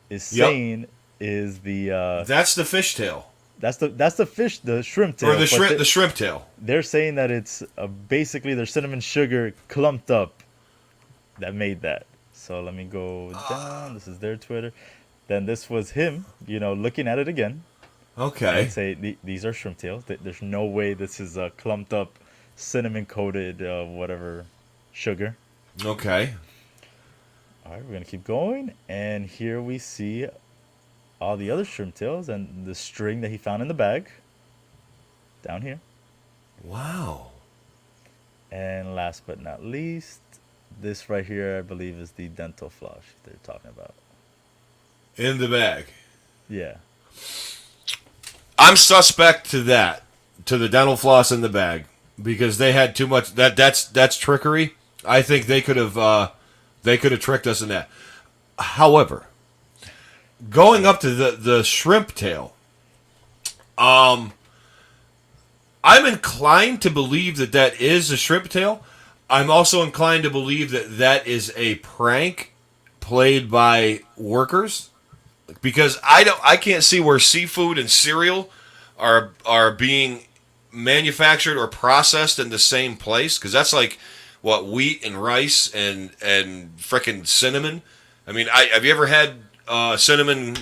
Is saying is the that's the fish tail. That's the fish, the shrimp tail. Or the shrimp tail. They're saying that it's basically their cinnamon sugar clumped up that made that. So let me go down. This is their Twitter. Then this was him, looking at it again. Okay. And say these are shrimp tails. There's no way this is a clumped up, cinnamon coated whatever sugar. Okay. All right, we're gonna keep going, and here we see all the other shrimp tails and the string that he found in the bag. Down here. Wow. And last but not least, this right here, I believe, is the dental floss they're talking about. In the bag. Yeah. I'm suspect to that, to the dental floss in the bag, because they had too much. That's trickery. I think they could have tricked us in that. However, going up to the shrimp tail, I'm inclined to believe that is a shrimp tail. I'm also inclined to believe that is a prank played by workers, because I can't see where seafood and cereal are being manufactured or processed in the same place, because that's like what, wheat and rice and frickin' cinnamon. I mean, have you ever had cinnamon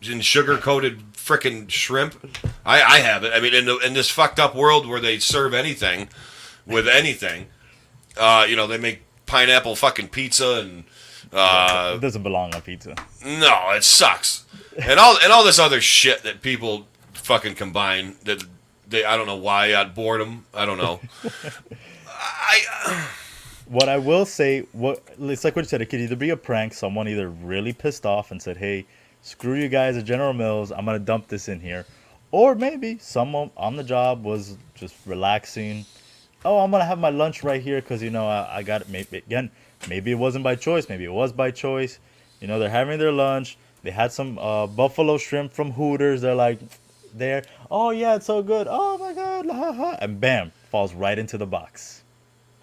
and sugar coated frickin' shrimp? I haven't. I mean, in this fucked up world where they serve anything with anything, they make pineapple fucking pizza and it doesn't belong on pizza. No, it sucks. And all this other shit that people fucking combine that I don't know why, out boredom. I don't know. What I will say, it's like what you said, it could either be a prank, someone either really pissed off and said, hey, screw you guys at General Mills, I'm going to dump this in here. Or maybe someone on the job was just relaxing. Oh, I'm going to have my lunch right here because, I got it. Maybe it wasn't by choice. Maybe it was by choice. They're having their lunch. They had some buffalo shrimp from Hooters. They're like, oh, yeah, it's so good. Oh, my God. Ha, ha. And bam, falls right into the box.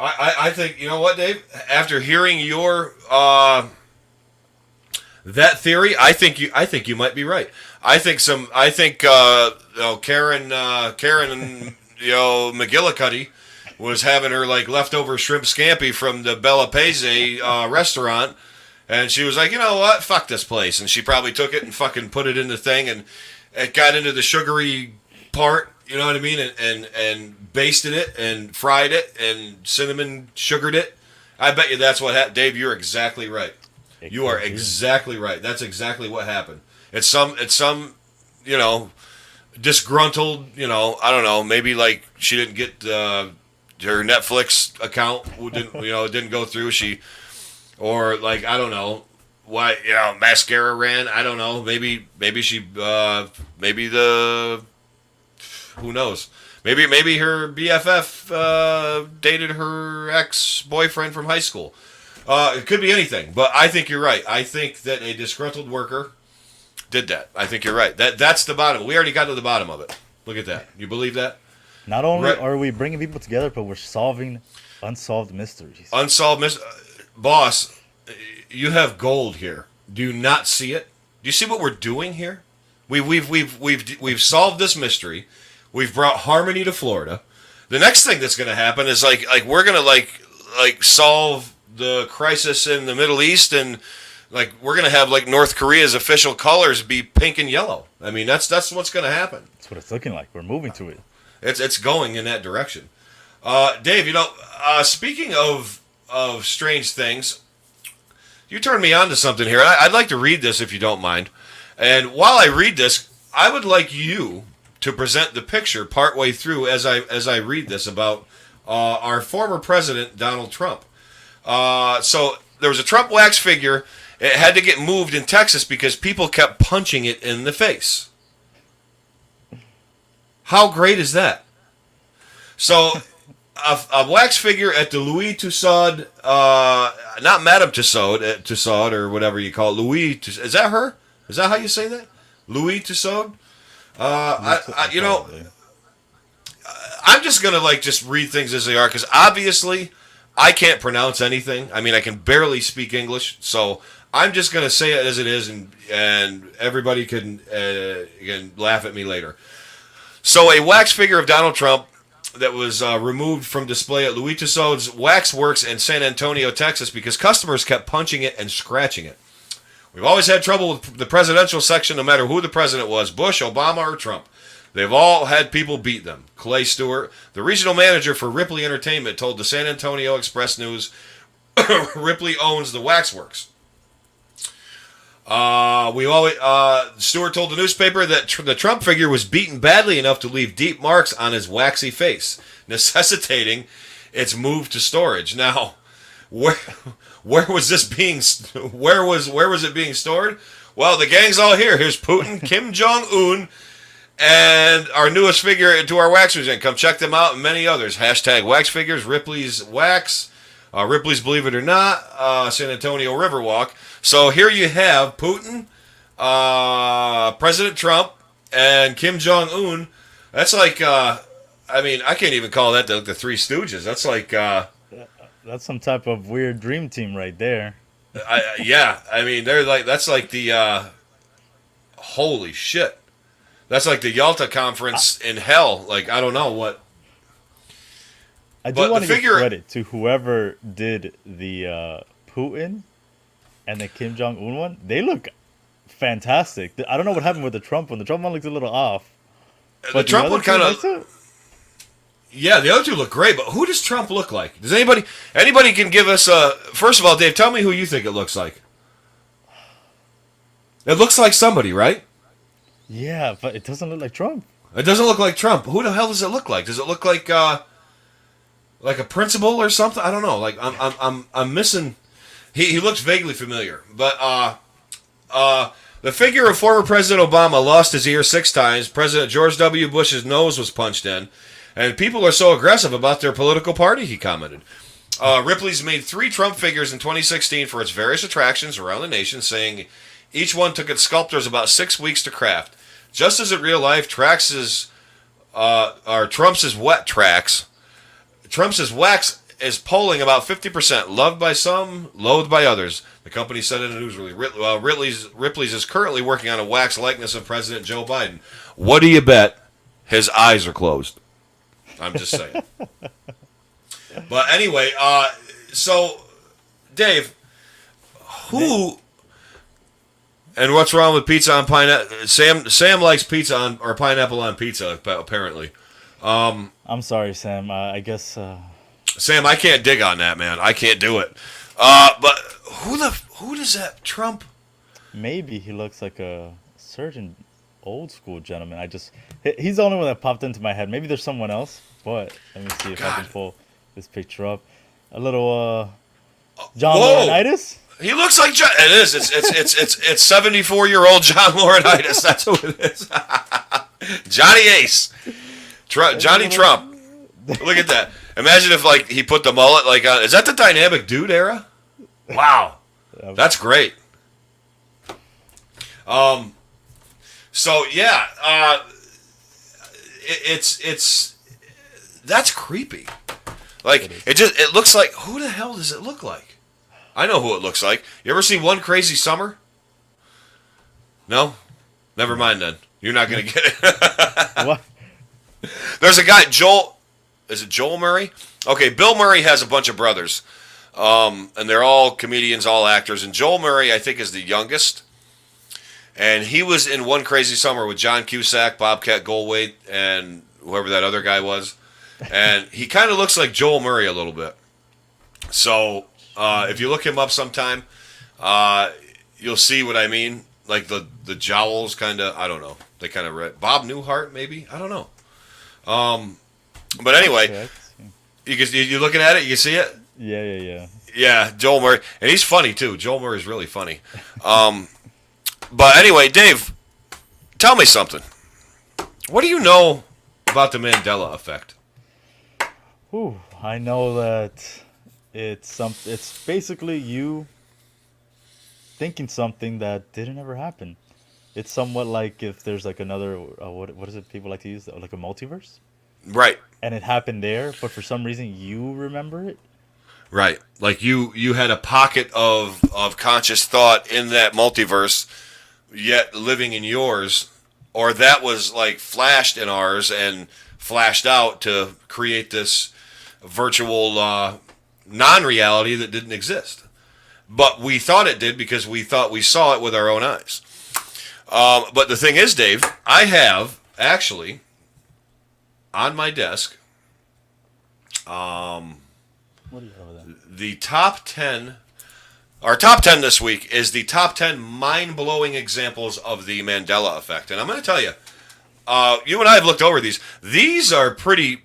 I think, you know what, Dave? After hearing your that theory, I think you might be right. I think Karen McGillicuddy was having her like leftover shrimp scampi from the Bella Paese restaurant, and she was like, you know what, fuck this place, and she probably took it and fucking put it in the thing, and it got into the sugary part. You know what I mean? And basted it and fried it and cinnamon sugared it. I bet you that's what happened. Dave, you're exactly right. You are exactly right. That's exactly what happened. It's some disgruntled, I don't know, maybe like she didn't get her Netflix account didn't go through. Or like, I don't know, why, mascara ran. I don't know. Maybe she who knows? Maybe her BFF dated her ex-boyfriend from high school. It could be anything, but I think you're right. I think that a disgruntled worker did that. I think you're right. That's the bottom. We already got to the bottom of it. Look at that. You believe that? Not only are we bringing people together, but we're solving unsolved mysteries. Boss, you have gold here. Do you not see it? Do you see what we're doing here? We've solved this mystery. We've brought harmony to Florida. The next thing that's going to happen is like we're going to like solve the crisis in the Middle East, and like we're going to have like North Korea's official colors be pink and yellow. I mean, that's what's going to happen. That's what it's looking like. We're moving to it. It's going in that direction. Dave, speaking of strange things, you turned me on to something here. I'd like to read this if you don't mind. And while I read this, I would like you to present the picture partway through as I read this about our former president, Donald Trump. So there was a Trump wax figure. It had to get moved in Texas because people kept punching it in the face. How great is that? So a wax figure at the Louis Tussaud, not Madame Tussaud or whatever you call it. Louis Tussaud. Is that her? Is that how you say that? Louis Tussaud? I'm just going to just read things as they are, because obviously I can't pronounce anything. I mean, I can barely speak English, so I'm just going to say it as it is, and everybody can laugh at me later. So a wax figure of Donald Trump that was removed from display at Louis Tussaud's Wax Works in San Antonio, Texas, because customers kept punching it and scratching it. We've always had trouble with the presidential section, no matter who the president was, Bush, Obama, or Trump. They've all had people beat them. Clay Stewart, the regional manager for Ripley Entertainment, told the San Antonio Express News Ripley owns the Waxworks. Stewart told the newspaper that the Trump figure was beaten badly enough to leave deep marks on his waxy face, necessitating its move to storage. Now, where was it being stored? Well, the gang's all here. Here's Putin, Kim Jong-un, and our newest figure to our wax museum. Come check them out, and many others. Hashtag wax figures, Ripley's Wax, Ripley's Believe It or Not, San Antonio Riverwalk. So here you have Putin, President Trump, and Kim Jong-un. That's like, I can't even call that the Three Stooges. That's like... that's some type of weird dream team right there. That's like the... holy shit. That's like the Yalta Conference in hell. Like, I don't know what... I do want to give credit to whoever did the Putin and the Kim Jong-un one. They look fantastic. I don't know what happened with the Trump one. The Trump one looks a little off. The Trump one kind of... Yeah, the other two look great, but who does Trump look like? Does anybody can give us a... First of all, Dave, tell me who you think it looks like. It looks like somebody, right? Yeah, but it doesn't look like Trump. It doesn't look like Trump. Who the hell does it look like? Does it look like a principal or something? I don't know. Like I'm missing. He looks vaguely familiar, but the figure of former President Obama lost his ear 6 times. President George W. Bush's nose was punched in, and people are so aggressive about their political party, he commented. Ripley's made 3 Trump figures in 2016 for its various attractions around the nation, saying each one took its sculptors about 6 weeks to craft. Just as in real life, Trump's wet tracks. Trump's wax is polling about 50%, loved by some, loathed by others. The company said in a news release, Ripley's is currently working on a wax likeness of President Joe Biden. What do you bet his eyes are closed? I'm just saying. But anyway, so, Dave, who... And what's wrong with pizza on pineapple? Sam likes pizza on or pineapple on pizza, apparently. I'm sorry, Sam. I guess. Sam, I can't dig on that, man. I can't do it. But who does that Trump? Maybe he looks like a certain old school gentleman. He's the only one that popped into my head. Maybe there's someone else, but let me see if I can pull this picture up. A little John Laurinaitis. He looks like John. It is. It's 74-year-old John Laurinaitis. That's who it is. Johnny Ace. Johnny Trump. Look at that. Imagine if he put the mullet on. Is that the Dynamic Dude era? Wow, that's great. So yeah, it's that's creepy. It looks like, who the hell does it look like? I know who it looks like. You ever see One Crazy Summer? No? Never mind then. You're not going to get it. What? There's a guy, Joel. Is it Joel Murray? Okay, Bill Murray has a bunch of brothers, and they're all comedians, all actors. And Joel Murray, I think, is the youngest. And he was in One Crazy Summer with John Cusack, Bobcat Goldthwait, and whoever that other guy was. And he kind of looks like Joel Murray a little bit. So if you look him up sometime, you'll see what I mean. Like the jowls kind of, I don't know. They kind of Bob Newhart, maybe? I don't know. But anyway, you looking at it? You see it? Yeah. Yeah, Joel Murray. And he's funny, too. Joel Murray's really funny. But anyway, Dave, tell me something. What do you know about the Mandela effect? Ooh, I know that it's basically you thinking something that didn't ever happen. It's somewhat like if there's like another what is it people like to use, like a multiverse, Right. and it happened there, but for some reason you remember it. Right. Like you had a pocket of conscious thought in that multiverse, yet living in yours, or that was like flashed in ours and flashed out to create this virtual non-reality that didn't exist. But we thought it did because we thought we saw it with our own eyes. But the thing is, Dave, I have actually on my desk What do you have with that? the top 10. Our top 10 this week is the top 10 mind-blowing examples of the Mandela effect. And I'm going to tell you, you and I have looked over these. These are pretty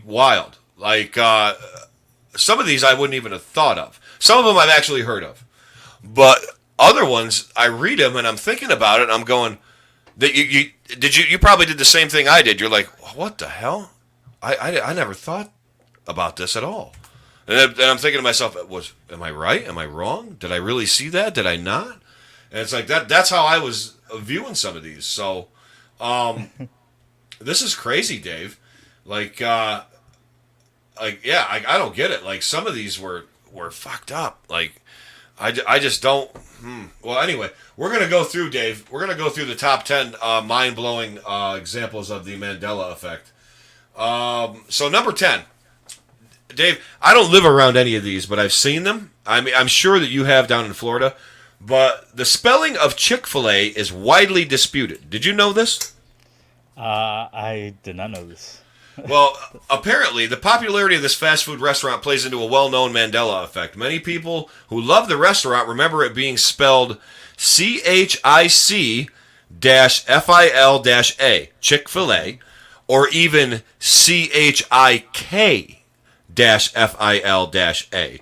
wild. Like, some of these I wouldn't even have thought of. Some of them I've actually heard of. But other ones, I read them and I'm thinking about it and I'm going, that you probably did the same thing I did. You're like, what the hell? I never thought about this at all. And I'm thinking to myself, am I right? Am I wrong? Did I really see that? Did I not? And it's like that's how I was viewing some of these. So, this is crazy, Dave. I don't get it. Like some of these were fucked up. Like I just don't. Well, anyway, we're gonna go through, Dave. We're gonna go through the top 10 mind-blowing examples of the Mandela effect. So number 10. Dave, I don't live around any of these, but I've seen them. I mean, I'm sure that you have down in Florida. But the spelling of Chick-fil-A is widely disputed. Did you know this? I did not know this. Well, apparently, the popularity of this fast food restaurant plays into a well-known Mandela effect. Many people who love the restaurant remember it being spelled CHIC-FIL-A, Chick-fil-A, or even CHIK-FIL-A,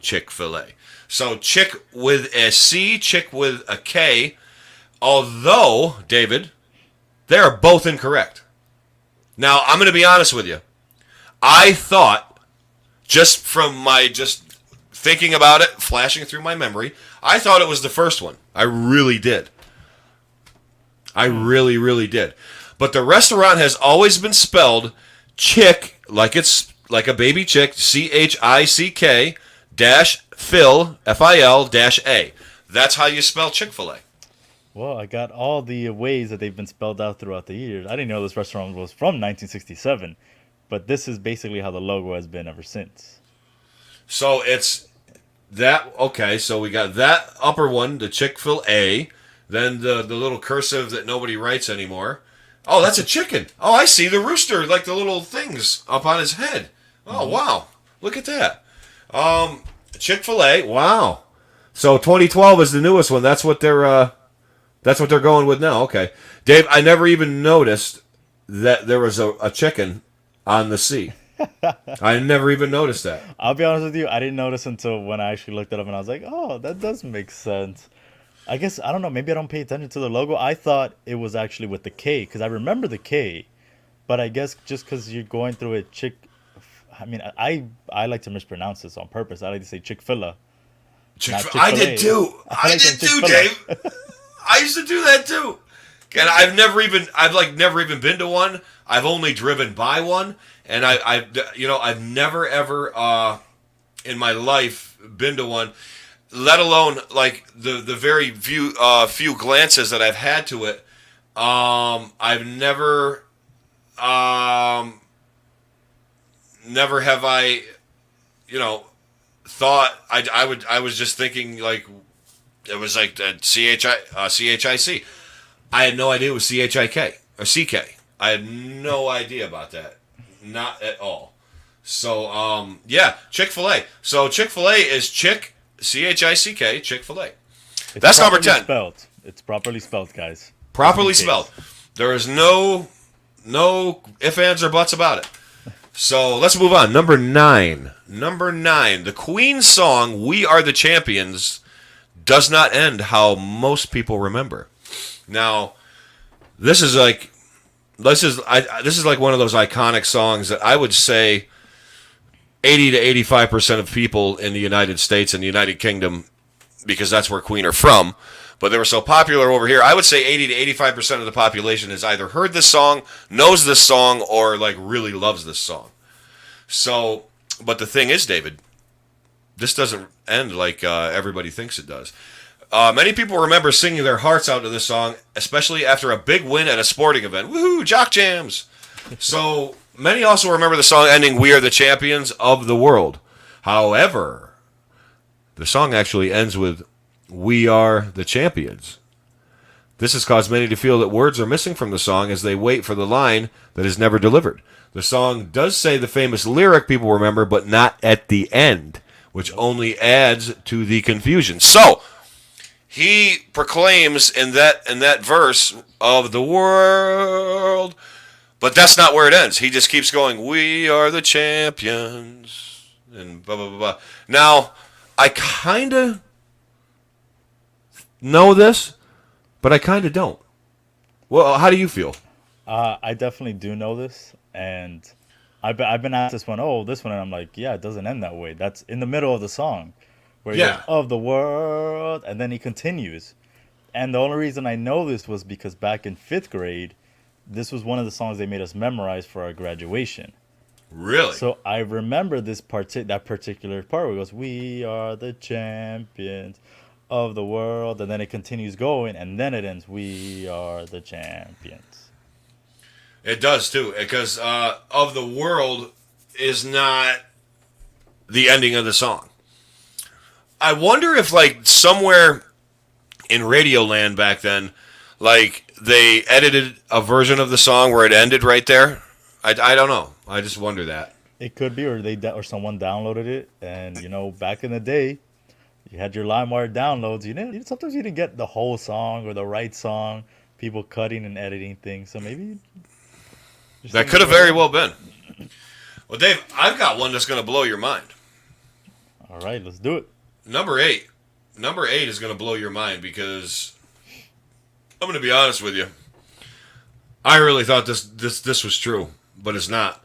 Chick-fil-A. So chick with a C, chick with a K, although, David, they are both incorrect. Now, I'm going to be honest with you. I thought, just from my thinking about it, flashing through my memory, I thought it was the first one. I really did. I really, really did. But the restaurant has always been spelled chick, like it's like a baby chick, CHICK -Phil, FIL-A. That's how you spell Chick-fil-A. Well, I got all the ways that they've been spelled out throughout the years. I didn't know this restaurant was from 1967, but this is basically how the logo has been ever since. So it's that, okay, so we got that upper one, the Chick-fil-A, then the little cursive that nobody writes anymore. Oh, that's a chicken. Oh, I see the rooster, like the little things up on his head. Oh, wow. Look at that. Chick-fil-A, wow. So 2012 is the newest one. That's what they're going with now. Okay. Dave, I never even noticed that there was a chicken on the C. I never even noticed that. I'll be honest with you, I didn't notice until when I actually looked it up and I was like, oh, that does make sense. I guess, I don't know, maybe I don't pay attention to the logo. I thought it was actually with the K, because I remember the K, but I guess just because you're going through it, I mean, I like to mispronounce this on purpose. I like to say Chick-fil-A. I did too. I did too, Dave. I used to do that too. And I've never even been to one. I've only driven by one, and I've never ever in my life been to one, let alone like the very few glances that I've had to it. I've never never have I, thought I was just thinking like it was like CHIC. I had no idea it was CHIK or CK. I had no idea about that. Not at all. So, yeah, Chick-fil-A. So Chick-fil-A is CHICK, Chick-fil-A. That's number 10. Spelled. It's properly spelled, guys. Properly spelled. There is no ifs, ands, or buts about it. So let's move on. Number 9. The Queen song "We Are the Champions" does not end how most people remember. Now, this is like one of those iconic songs that I would say 80 to 85% of people in the United States and the United Kingdom, because that's where Queen are from, but they were so popular over here, I would say 80 to 85% of the population has either heard this song, knows this song, or like really loves this song. So, but the thing is, David, this doesn't end like everybody thinks it does. Many people remember singing their hearts out to this song, especially after a big win at a sporting event. Woohoo, Jock Jams! So, many also remember the song ending, "We are the champions of the world." However, the song actually ends with, "We are the champions." This has caused many to feel that words are missing from the song as they wait for the line that is never delivered. The song does say the famous lyric people remember, but not at the end, which only adds to the confusion. So, he proclaims in that verse of the world, but that's not where it ends. He just keeps going, "We are the champions," and blah, blah, blah, blah. Now, I kind of know this, but I kind of don't. Well, how do you feel? I definitely do know this, and I've been asked this one, and I'm like, yeah, it doesn't end that way. That's in the middle of the song, where he goes, "of the world," and then he continues. And the only reason I know this was because back in 5th grade, this was one of the songs they made us memorize for our graduation. Really? So I remember that particular part where it goes, "We are the champions of the world," and then it continues going, and then it ends, "We are the champions." It does too, because "of the world" is not the ending of the song. I wonder if, like, somewhere in Radioland back then, like, they edited a version of the song where it ended right there. I don't know. I just wonder that. It could be, or someone downloaded it, and back in the day, you had your LimeWire downloads. Sometimes you didn't get the whole song or the right song. People cutting and editing things, so maybe that could have very well been. Well, Dave, I've got one that's going to blow your mind. All right, let's do it. Number 8 is going to blow your mind because I'm going to be honest with you. I really thought this was true, but it's not.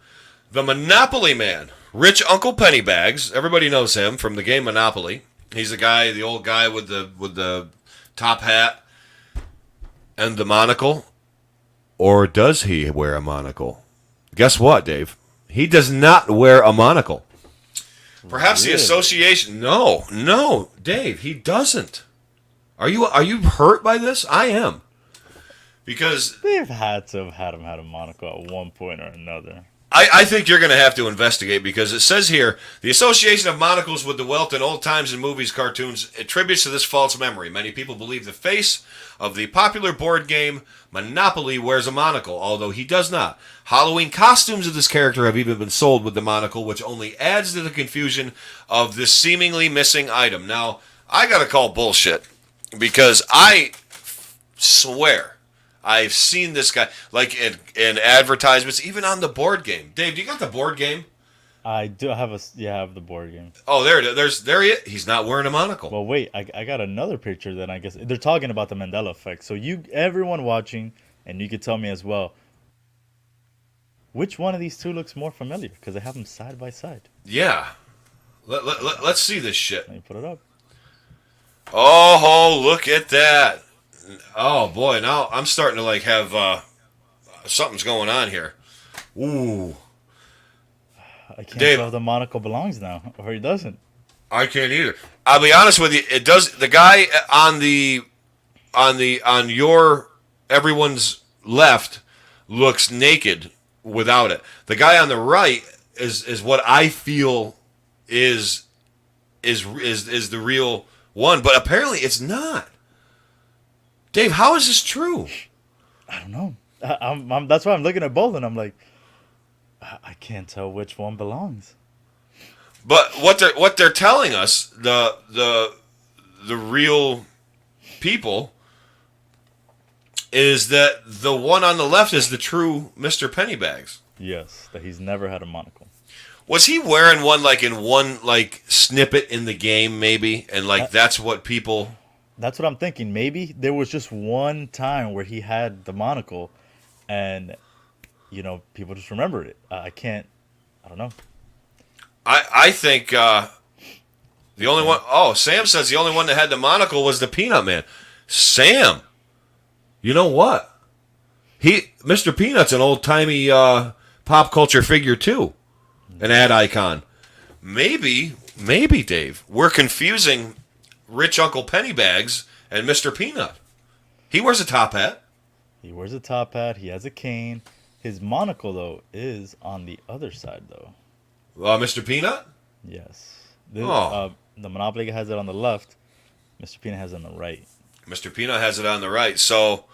The Monopoly Man, Rich Uncle Pennybags. Everybody knows him from the game Monopoly. He's the old guy with the top hat and the monocle. Or does he wear a monocle? Guess what, Dave? He does not wear a monocle. Perhaps the association. No, Dave, he doesn't. Are you hurt by this? I am. Because they've had to have had him had a monocle at one point or another. I think you're going to have to investigate, because it says here, the association of monocles with the wealth in old times in movies, cartoons attributes to this false memory. Many people believe the face of the popular board game Monopoly wears a monocle, although he does not. Halloween costumes of this character have even been sold with the monocle, which only adds to the confusion of this seemingly missing item. Now, I got to call bullshit, because I swear I've seen this guy, like, in advertisements, even on the board game. Dave, do you got the board game? I do have I have the board game. Oh, there he is. He's not wearing a monocle. Well, wait, I got another picture that I guess they're talking about the Mandela effect. So everyone watching, and you could tell me as well, which one of these two looks more familiar? Because they have them side by side. Yeah. Let's see this shit. Let me put it up. Oh, look at that. Oh, boy, now I'm starting to, like, have something's going on here. Ooh. I can't tell if the monocle belongs now, or he doesn't. I can't either. I'll be honest with you, it does. The guy on your everyone's left looks naked without it. The guy on the right is what I feel is the real one, but apparently it's not. Dave, how is this true? I don't know. That's why I'm looking at both, and I'm like, I can't tell which one belongs. But what they're telling us, the real people, is that the one on the left is the true Mr. Pennybags. Yes, that he's never had a monocle. Was he wearing one like in one like snippet in the game maybe, and like that's what people? That's what I'm thinking. Maybe there was just one time where he had the monocle, and people just remembered it. I don't know. I think the only one. Oh, Sam says the only one that had the monocle was the Peanut Man. Sam, you know what? Mr. Peanut's an old timey pop culture figure too, an ad icon. Maybe Dave, we're confusing Rich Uncle Pennybags and Mr. Peanut. He wears a top hat. He wears a top hat. He has a cane. His monocle though is on the other side though. Mr. Peanut? Yes. Oh. The Monopoly has it on the left. Mr. Peanut has it on the right. Mr. Peanut has it on the right. So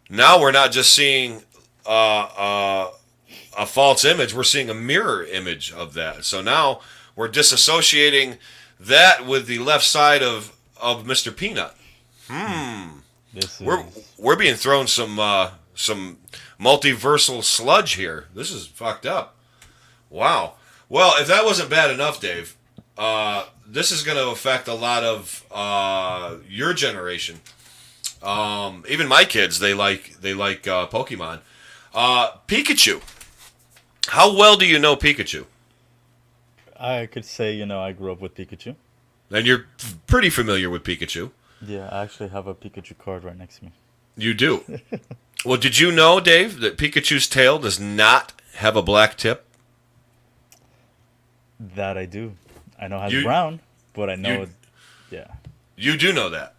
now we're not just seeing a false image. We're seeing a mirror image of that. So now we're disassociating that with the left side of Mr. Peanut. We're being thrown some multiversal sludge here. This is fucked up. Wow. Well, if that wasn't bad enough, Dave, this is going to affect a lot of your generation. Even my kids, they like Pokemon. Pikachu. How well do you know Pikachu? I could say, I grew up with Pikachu. And you're pretty familiar with Pikachu. Yeah, I actually have a Pikachu card right next to me. You do? Well, did you know, Dave, that Pikachu's tail does not have a black tip? That I do. I know it has brown, but I know yeah. You do know that?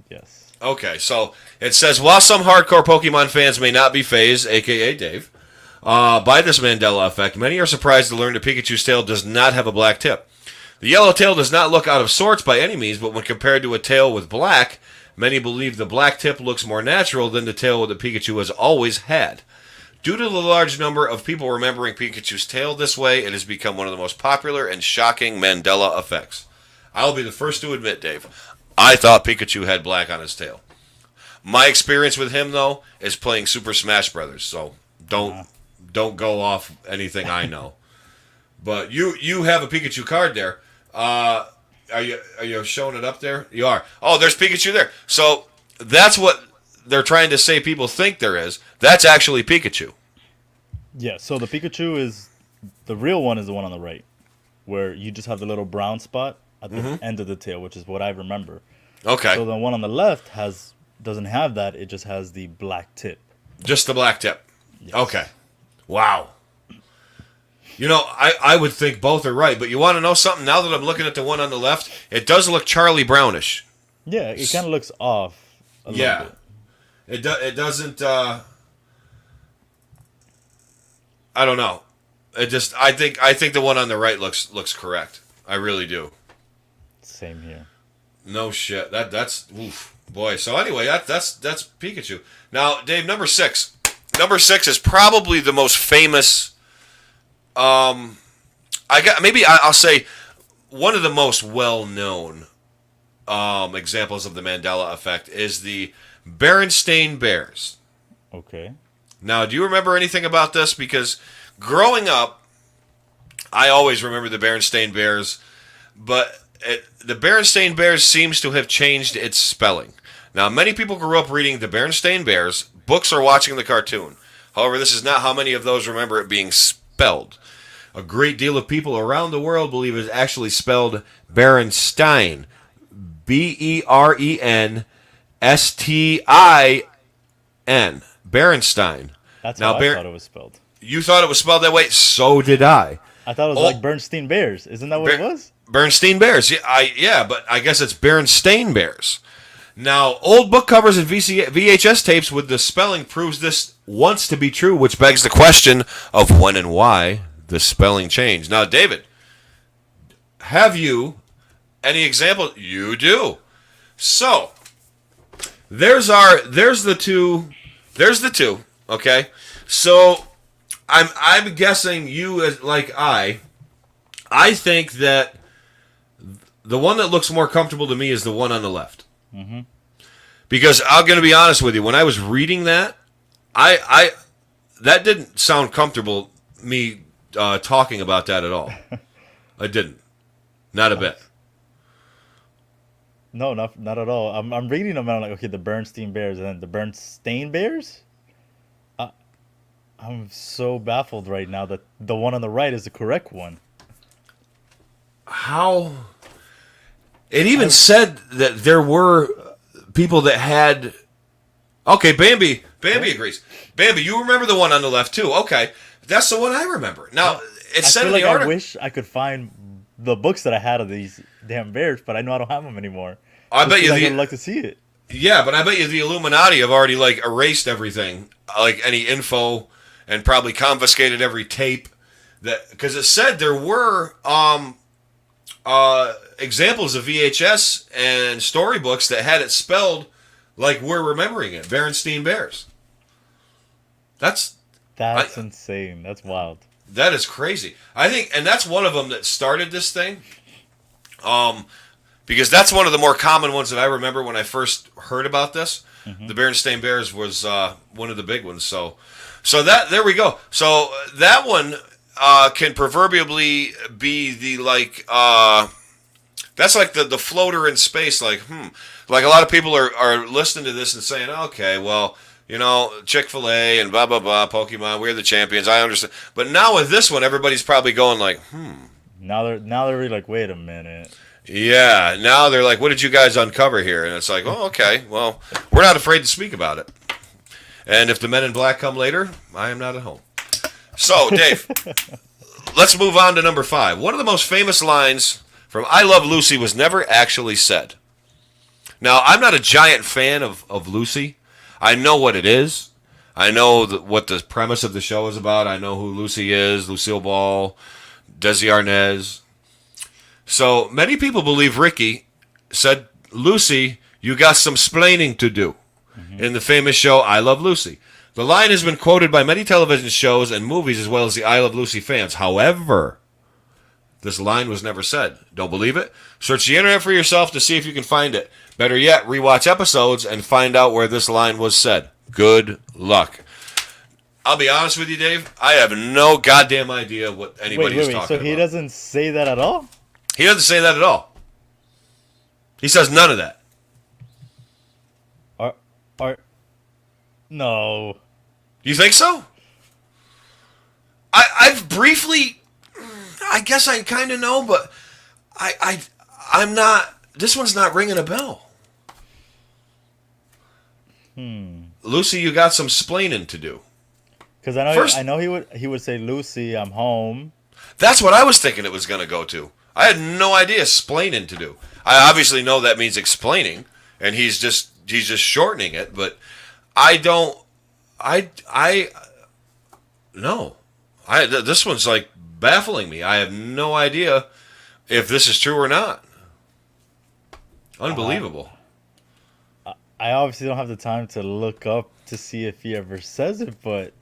Yes. Okay, so it says, while some hardcore Pokemon fans may not be fazed, a.k.a. Dave, by this Mandela effect, many are surprised to learn that Pikachu's tail does not have a black tip. The yellow tail does not look out of sorts by any means, but when compared to a tail with black, many believe the black tip looks more natural than the tail that Pikachu has always had. Due to the large number of people remembering Pikachu's tail this way, it has become one of the most popular and shocking Mandela effects. I'll be the first to admit, Dave, I thought Pikachu had black on his tail. My experience with him, though, is playing Super Smash Brothers, so don't go off anything I know. But you have a Pikachu card there. Are you showing it up there? You are. Oh, there's Pikachu there. So that's what they're trying to say people think there is. That's actually Pikachu. Yeah, so the Pikachu is... The real one is the one on the right, where you just have the little brown spot at the end of the tail, which is what I remember. Okay. So the one on the left doesn't have that. It just has the black tip. Just the black tip. Yes. Okay. Wow. I would think both are right, but you want to know something? Now that I'm looking at the one on the left, it does look Charlie Brownish. Yeah, it kind of looks off a little bit. It doesn't. I don't know. I think the one on the right looks correct. I really do. Same here. No shit. That's oof, boy. So anyway, that's Pikachu. Now, Dave, number 6. Number 6 is probably the most famous. I'll say one of the most well-known examples of the Mandela effect is the Berenstain Bears. Okay. Now, do you remember anything about this? Because growing up, I always remember the Berenstain Bears, but the Berenstain Bears seems to have changed its spelling. Now, many people grew up reading the Berenstain Bears, books or watching the cartoon. However, this is not how many of those remember it being spelled. A great deal of people around the world believe it is actually spelled Berenstein. Berenstein. Berenstein. That's how I thought it was spelled. You thought it was spelled that way? So did I. I thought it was like Bernstein Bears. Isn't that what it was? Bernstein Bears. Yeah, but I guess it's Berenstain Bears. Now, old book covers and VHS tapes with the spelling proves this once to be true, which begs the question of when and why the spelling change. Now, David, have you any example? You do. So, there's the two. Okay, so I'm guessing you as like I think that the one that looks more comfortable to me is the one on the left. Mm-hmm. Because I'm going to be honest with you, when I was reading that, I that didn't sound comfortable. Me talking about that at all. I didn't, not a bit. No, not at all. I'm reading them and I'm like, okay, the Bernstein Bears and then the Bernstein Bears. I'm so baffled right now that the one on the right is the correct one. How? It even said that there were people that had. Okay, Bambi agrees. Bambi, you remember the one on the left too? Okay, that's the one I remember. Now it said in the article. I wish I could find the books that I had of these damn bears, but I know I don't have them anymore. I bet you I'd like to see it. Yeah, but I bet you the Illuminati have already like erased everything, like any info, and probably confiscated every tape. That because it said there were examples of VHS and storybooks that had it spelled like we're remembering it, Berenstein Bears. That's insane. That's wild. That is crazy. I think, and that's one of them that started this thing. Because that's one of the more common ones that I remember when I first heard about this. Mm-hmm. The Berenstain Bears was one of the big ones. So that there we go. So that one can proverbially be the like that's like the floater in space. Like like a lot of people are listening to this and saying, okay, well, you know, Chick-fil-A and blah blah blah, Pokemon, we're the champions. I understand, but now with this one, everybody's probably going like, Now they're really like, wait a minute. Yeah, now they're like, what did you guys uncover here? And it's like, oh, okay, well, we're not afraid to speak about it. And if the men in black come later, I am not at home. So, Dave, let's move on to number 5. One of the most famous lines from I Love Lucy was never actually said. Now, I'm not a giant fan of Lucy. I know what it is. I know what the premise of the show is about. I know who Lucy is, Lucille Ball, Desi Arnaz. So many people believe Ricky said, Lucy, you got some splaining to do in the famous show I Love Lucy. The line has been quoted by many television shows and movies as well as the I Love Lucy fans. However, this line was never said. Don't believe it? Search the internet for yourself to see if you can find it. Better yet, rewatch episodes and find out where this line was said. Good luck. I'll be honest with you, Dave. I have no goddamn idea what anybody is talking about. So he doesn't say that at all? He doesn't say that at all. He says none of that. No. You think so? I've briefly, I guess I kind of know, but I'm not. This one's not ringing a bell. Lucy, you got some splaining to do. Because I know he would say, Lucy, I'm home. That's what I was thinking it was going to go to. I had no idea splaining to do. I obviously know that means explaining, and he's just shortening it. But I don't. No. This one's like baffling me. I have no idea if this is true or not. Unbelievable. I obviously don't have the time to look up to see if he ever says it, but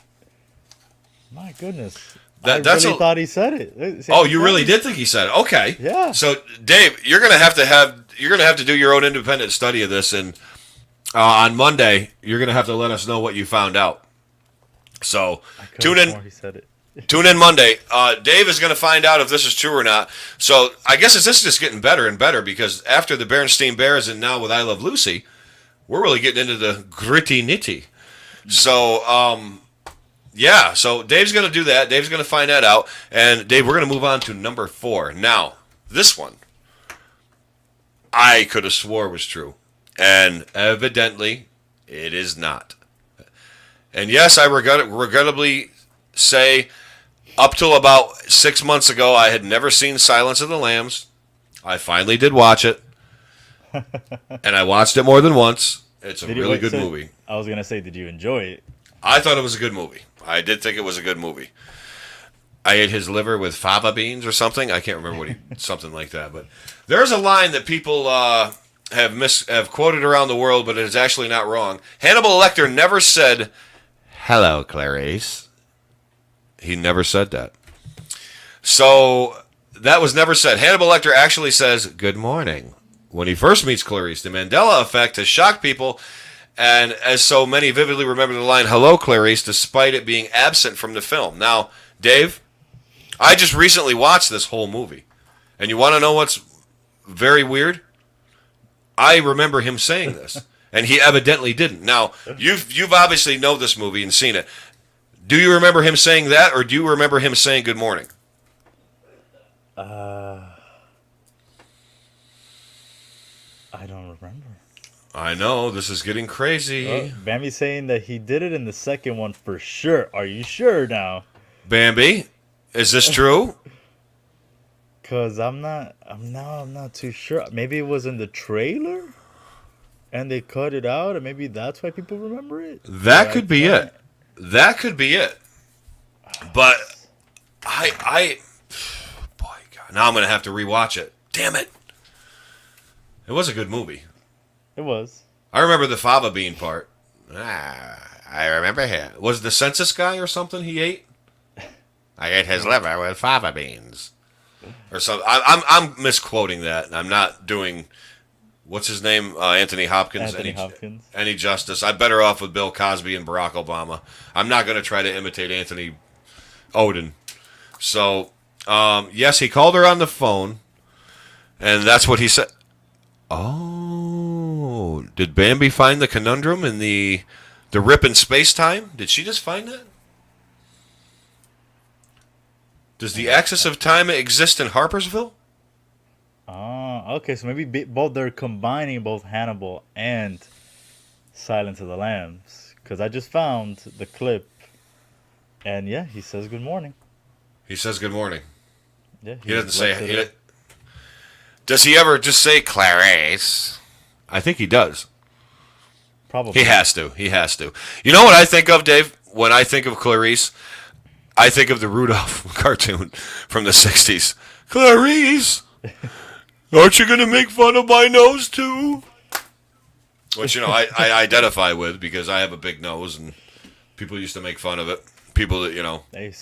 my goodness. I really thought he said it. Oh, you really did think he said it? Okay. Yeah. So, Dave, you're gonna have to do your own independent study of this, and on Monday you're gonna have to let us know what you found out. So tune in. He said it. Tune in Monday. Dave is gonna find out if this is true or not. So I guess this is just getting better and better because after the Berenstain Bears and now with I Love Lucy, we're really getting into the gritty nitty. So yeah, so Dave's going to do that. Dave's going to find that out. And, Dave, we're going to move on to number 4. Now, this one, I could have swore was true. And evidently, it is not. And, yes, I regrettably say up till about 6 months ago, I had never seen Silence of the Lambs. I finally did watch it. And I watched it more than once. It's a really good movie. I was going to say, did you enjoy it? I thought it was a good movie. I did think it was a good movie. I ate his liver with fava beans or something. I can't remember what he something like that. But there's a line that people have quoted around the world, but it is actually not wrong. Hannibal Lecter never said, "Hello, Clarice." He never said that. So that was never said. Hannibal Lecter actually says, "Good morning," when he first meets Clarice. The Mandela effect has shocked people, and as so many vividly remember the line, "Hello, Clarice," despite it being absent from the film. Now, Dave, I just recently watched this whole movie, and you want to know what's very weird? I remember him saying this, and he evidently didn't. Now, you've obviously know this movie and seen it. Do you remember him saying that, or do you remember him saying "Good morning"? I don't remember. I know, this is getting crazy. Bambi's saying that he did it in the second one for sure. Are you sure now? Bambi, is this true? Cause I'm not too sure. Maybe it was in the trailer, and they cut it out, and maybe that's why people remember it. That could be it. That could be it. But boy, God, now I'm gonna have to rewatch it. Damn it! It was a good movie. It was. I remember the fava bean part. I remember him. Was it the census guy or something he ate? I ate his liver with fava beans. Or something. I'm misquoting that. I'm not doing, what's his name? Anthony Hopkins. Hopkins. Any justice. I'm better off with Bill Cosby and Barack Obama. I'm not going to try to imitate Anthony Odin. So, yes, he called her on the phone, and that's what he said. Oh, did Bambi find the conundrum in the rip in space-time? Did she just find that? Does the axis of time exist in Harpersville? Oh, okay. So maybe both they're combining both Hannibal and Silence of the Lambs. Because I just found the clip, and yeah, he says good morning. He says good morning. Yeah, he doesn't say. Does he ever just say Clarice? I think he does. Probably. He has to. He has to. You know what I think of, Dave? When I think of Clarice, I think of the Rudolph cartoon from the 60s. Clarice, aren't you going to make fun of my nose too? Which, I identify with because I have a big nose and people used to make fun of it. People that, Hey,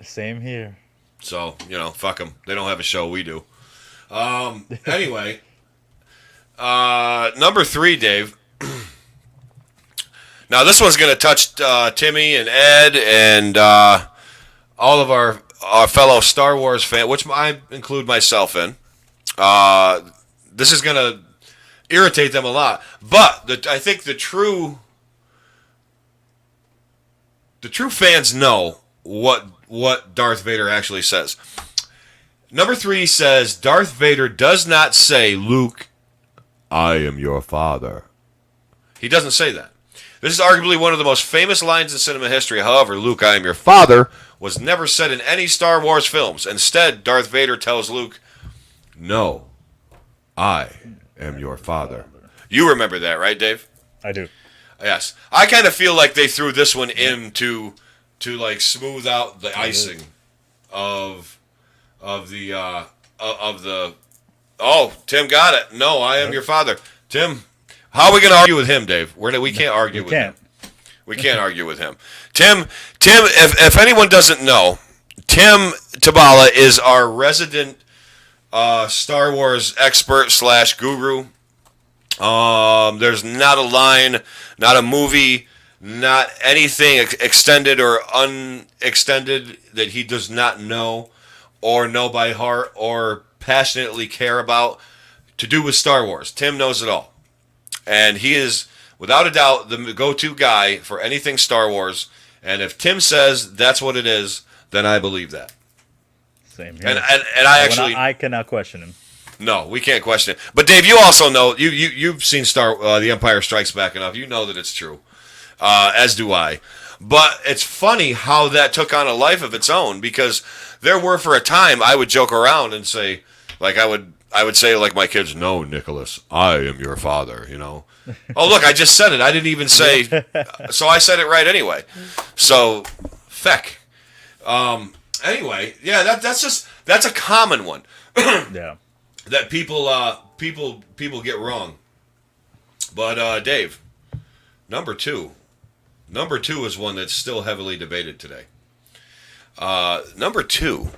same here. So, fuck them. They don't have a show. We do. Anyway, number 3, Dave. Now, this one's going to touch Timmy and Ed and all of our fellow Star Wars fans, which I include myself in. This is going to irritate them a lot. But I think the true fans know what Darth Vader actually says. Number 3 says, Darth Vader does not say, "Luke, I am your father." He doesn't say that. This is arguably one of the most famous lines in cinema history. However, "Luke, I am your father," was never said in any Star Wars films. Instead, Darth Vader tells Luke, "No, I am your father." You remember that, right, Dave? I do. Yes. I kind of feel like they threw this one in to like smooth out the icing of the oh, Tim got it. "No, I am your father." Tim, how are we going to argue with him, Dave? We can't argue with him. We can't argue with him. Tim, if anyone doesn't know, Tim Tabala is our resident Star Wars expert / guru. There's not a line, not a movie, not anything extended or unextended that he does not know or know by heart or passionately care about to do with Star Wars. Tim knows it all. And he is, without a doubt, the go-to guy for anything Star Wars. And if Tim says that's what it is, then I believe that. Same here. And I actually... I cannot question him. No, we can't question it. But Dave, you also know, you've seen The Empire Strikes Back enough. You know that it's true. As do I. But it's funny how that took on a life of its own, because there were, for a time, I would joke around and say, like, I would say, like my kids, "No, Nicholas, I am your father," Oh, look, I just said it. I didn't even say, so I said it right anyway. So, feck. Anyway, yeah, that's a common one Yeah. that people get wrong. But Dave, number two, number two is one that's still heavily debated today. Number two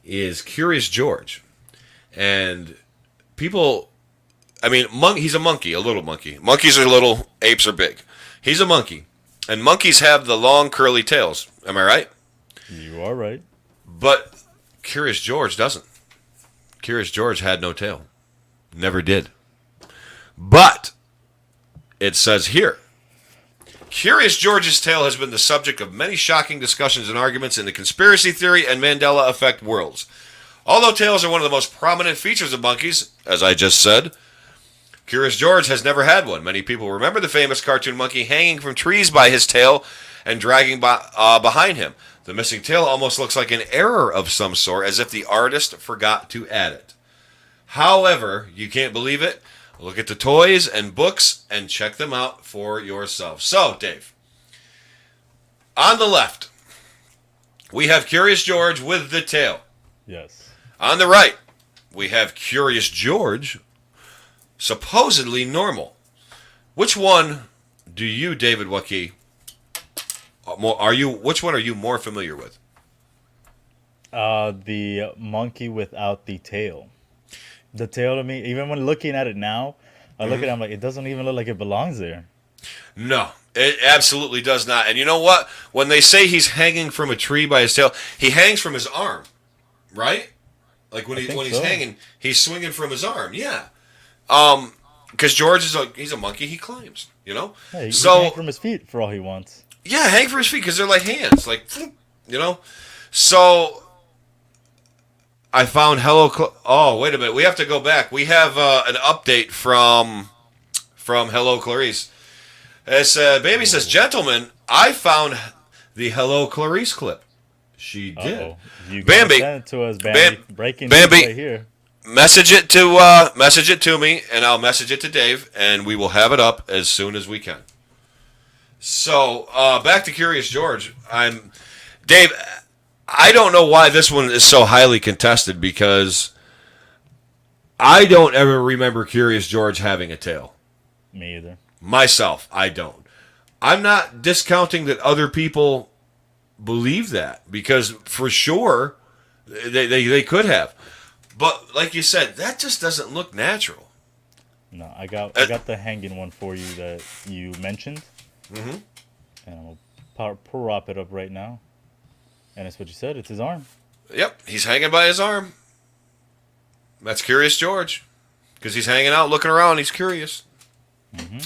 is Curious George, and people. I mean, he's a monkey, a little monkey. Monkeys are little, apes are big. He's a monkey, and monkeys have the long curly tails. Am I right? You are right. But Curious George doesn't. Curious George had no tail. Never did. But it says here, Curious George's tail has been the subject of many shocking discussions and arguments in the conspiracy theory and Mandela effect worlds. Although tails are one of the most prominent features of monkeys, as I just said, Curious George has never had one. Many people remember the famous cartoon monkey hanging from trees by his tail and dragging behind him. The missing tail almost looks like an error of some sort, as if the artist forgot to add it. However, you can't believe it. Look at the toys and books and check them out for yourself. So, Dave, on the left, we have Curious George with the tail. Yes. On the right, we have Curious George, supposedly normal. Which one do you, David Joaqui, which one are you more familiar with? The monkey without the tail. The tail to me, even when looking at it now, I look at it, I'm like, it doesn't even look like it belongs there. No, it absolutely does not. And you know what? When they say he's hanging from a tree by his tail, he hangs from his arm, right? Like when he's so. hanging, he's swinging from his arm. Yeah. Because George he's a monkey. He climbs. You know. Yeah, he so can hang from his feet for all he wants. yeah, hang from his feet because they're like hands, like you know. So I found oh, wait a minute. We have to go back. We have an update from Hello Clarice. As Baby says, gentlemen, I found the Hello Clarice clip. She did. Uh-oh. You Bambi, send it to us, Bambi. Breaking Bambi. news right here. Message it to me, and I'll message it to Dave, and we will have it up as soon as we can. So back to Curious George. Dave. I don't know why this one is so highly contested because I don't ever remember Curious George having a tail. Me either. Myself, I don't. I'm not discounting that other people believe that because for sure they could have. But like you said, that just doesn't look natural. No, I got the hanging one for you that you mentioned. Mm-hmm. And I'll prop it up right now. And it's what you said. It's his arm. Yep, he's hanging by his arm. That's Curious George. Because he's hanging out, looking around. He's curious. Mm-hmm.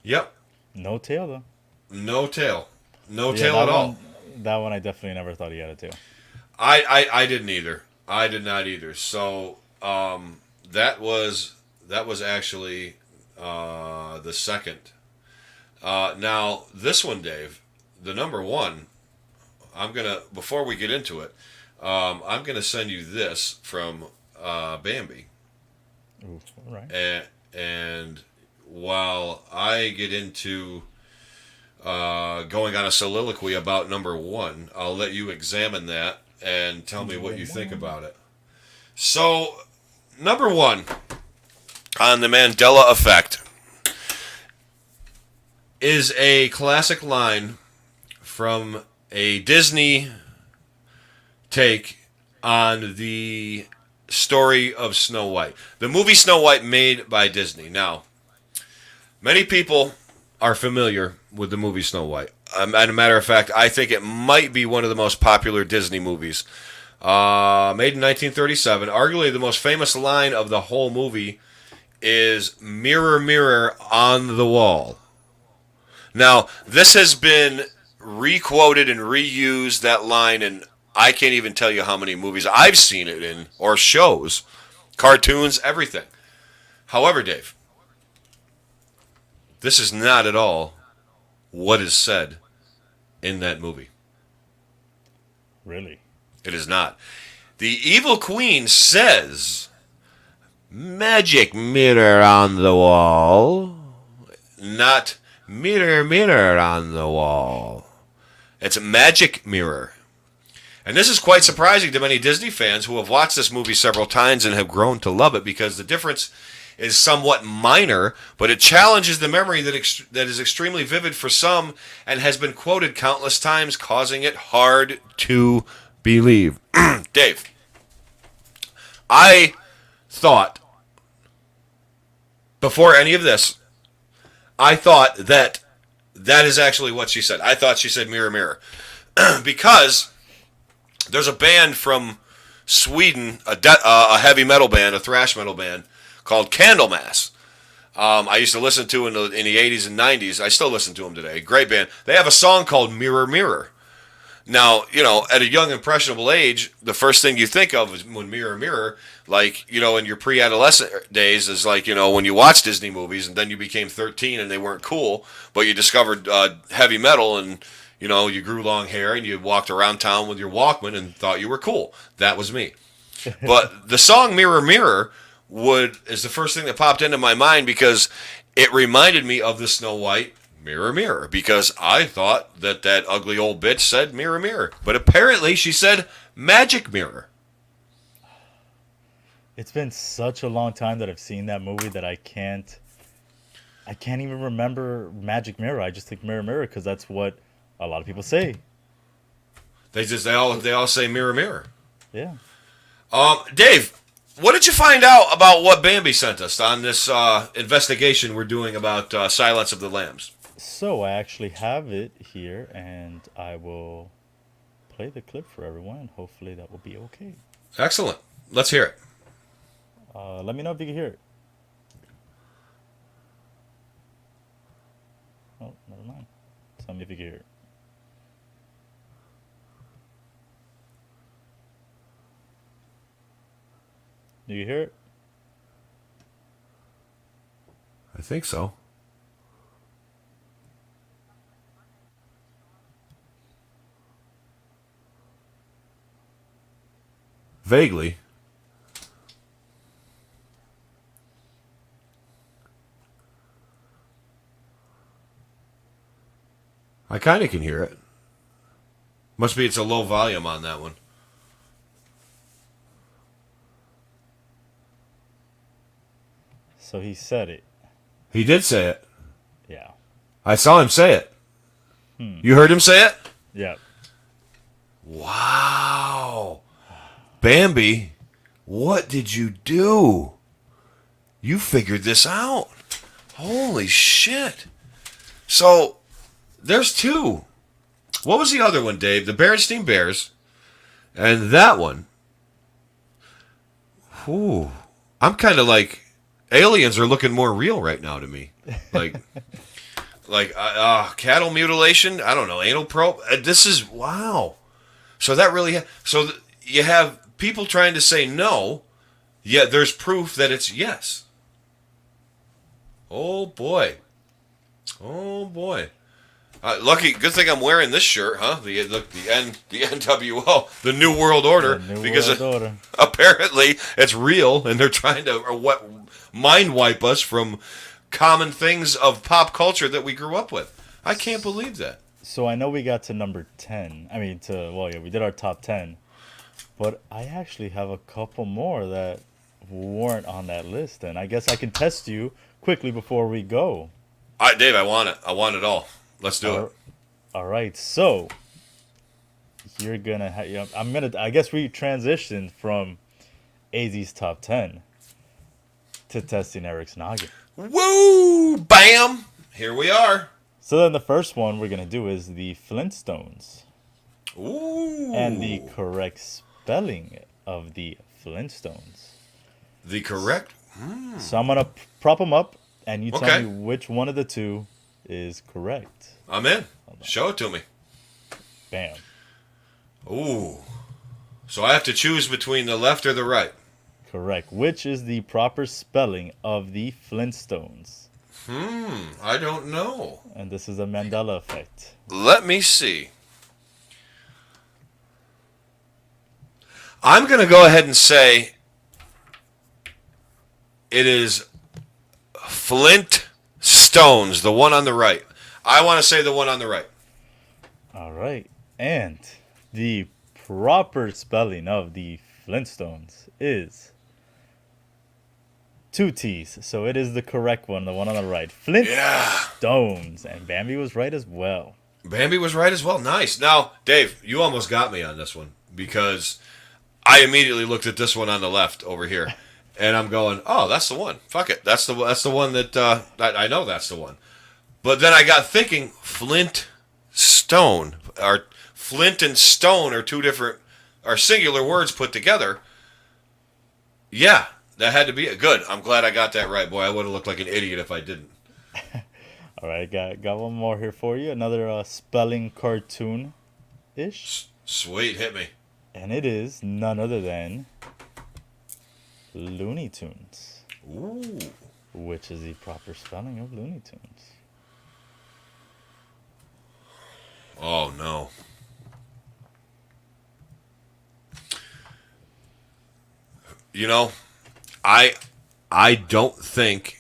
Yep. No tail, though. No tail. No Yeah, tail at all. That one, I definitely never thought he had a tail. I didn't either. I did not either. So that was actually the second. Now, this one, Dave, the number one, before we get into it, I'm gonna send you this from Bambi. Ooh, all right. And while I get into going on a soliloquy about number one, I'll let you examine that and tell me what you think about it. So, number one on the Mandela effect is a classic line from a Disney take on the story of Snow White. The movie Snow White made by Disney. Now, many people are familiar with the movie Snow White. As a matter of fact, I think it might be one of the most popular Disney movies. Made in 1937. Arguably the most famous line of the whole movie is "Mirror, mirror on the wall." Now, this has been re-quoted and reused, that line, and I can't even tell you how many movies I've seen it in, or shows, cartoons, everything. However, Dave, this is not at all what is said in that movie. Really? It is not. The evil queen says, "Magic mirror on the wall," not "mirror, mirror on the wall." It's a magic mirror. And this is quite surprising to many Disney fans who have watched this movie several times and have grown to love it, because the difference is somewhat minor, but it challenges the memory that is extremely vivid for some and has been quoted countless times, causing it hard to believe. Dave, I thought, before any of this, I thought that is actually what she said. I thought she said mirror, mirror. Because there's a band from Sweden, a heavy metal band, a thrash metal band, called Candlemass. I used to listen to in the 80s and 90s. I still listen to them today. Great band. They have a song called Mirror, Mirror. Now, at a young, impressionable age, the first thing you think of is when Mirror, Mirror, like, in your pre-adolescent days is like, when you watch Disney movies and then you became 13 and they weren't cool, but you discovered heavy metal and, you grew long hair and you walked around town with your Walkman and thought you were cool. That was me. But the song Mirror, Mirror is the first thing that popped into my mind, because it reminded me of the Snow White mirror, mirror, because I thought that ugly old bitch said mirror, mirror, but apparently she said magic mirror. It's been such a long time that I've seen that movie that I can't even remember magic mirror. I just think mirror, mirror because that's what a lot of people say. They all say mirror, mirror. Yeah. Dave, what did you find out about what Bambi sent us on this investigation we're doing about Silence of the Lambs? So I actually have it here, and I will play the clip for everyone, and hopefully that will be okay. Excellent. Let's hear it. Let me know if you can hear it. Oh, never mind. Tell me if you can hear it. Do you hear it? I think so. Vaguely. I kind of can hear it. Must be it's a low volume on that one. So he said it. He did say it. Yeah. I saw him say it. You heard him say it? Yeah. Wow. Bambi, what did you do? You figured this out. Holy shit. So, there's two. What was the other one, Dave? The Berenstein Bears. And that one. Ooh. I'm kind of like, aliens are looking more real right now to me. Like cattle mutilation. I don't know. Anal probe. This is, wow. So that really, you have people trying to say no, yet there's proof that it's yes. Oh boy. Oh boy. Lucky, good thing I'm wearing this shirt, huh? The NWO, the New World Order, because apparently it's real, and they're trying to mind wipe us from common things of pop culture that we grew up with. I can't believe that. So I know we got to number 10. I mean, we did our top 10, but I actually have a couple more that weren't on that list, and I guess I can test you quickly before we go. Dave, I want it. I want it all. Let's do it. All right. So you're gonna. I guess we transitioned from AZ's top 10 to testing Eric's noggin. Woo! Bam! Here we are. So then the first one we're gonna do is the Flintstones. Ooh. And the correct spelling of the Flintstones. The correct. So I'm gonna prop them up, and you tell me which one of the two is correct. I'm in. Show it to me. Bam. Ooh. So I have to choose between the left or the right. Correct. Which is the proper spelling of the Flintstones? I don't know. And this is a Mandela effect. Let me see. I'm going to go ahead and say it is Flintstones, the one on the right. I want to say the one on the right. All right. And the proper spelling of the Flintstones is two T's. So it is the correct one, the one on the right. Flintstones. And Bambi was right as well. Bambi was right as well. Nice. Now, Dave, you almost got me on this one because I immediately looked at this one on the left over here, and I'm going, "Oh, that's the one. Fuck it. That's the one that I know that's the one." But then I got thinking, Flint Stone, or Flint and Stone are two different, are singular words put together. Yeah, that had to be it. Good. I'm glad I got that right, boy. I would have looked like an idiot if I didn't. All right, got one more here for you. Another spelling cartoon-ish. Sweet, hit me. And it is none other than Looney Tunes. Ooh. Which is the proper spelling of Looney Tunes. Oh, no. You know, I don't think...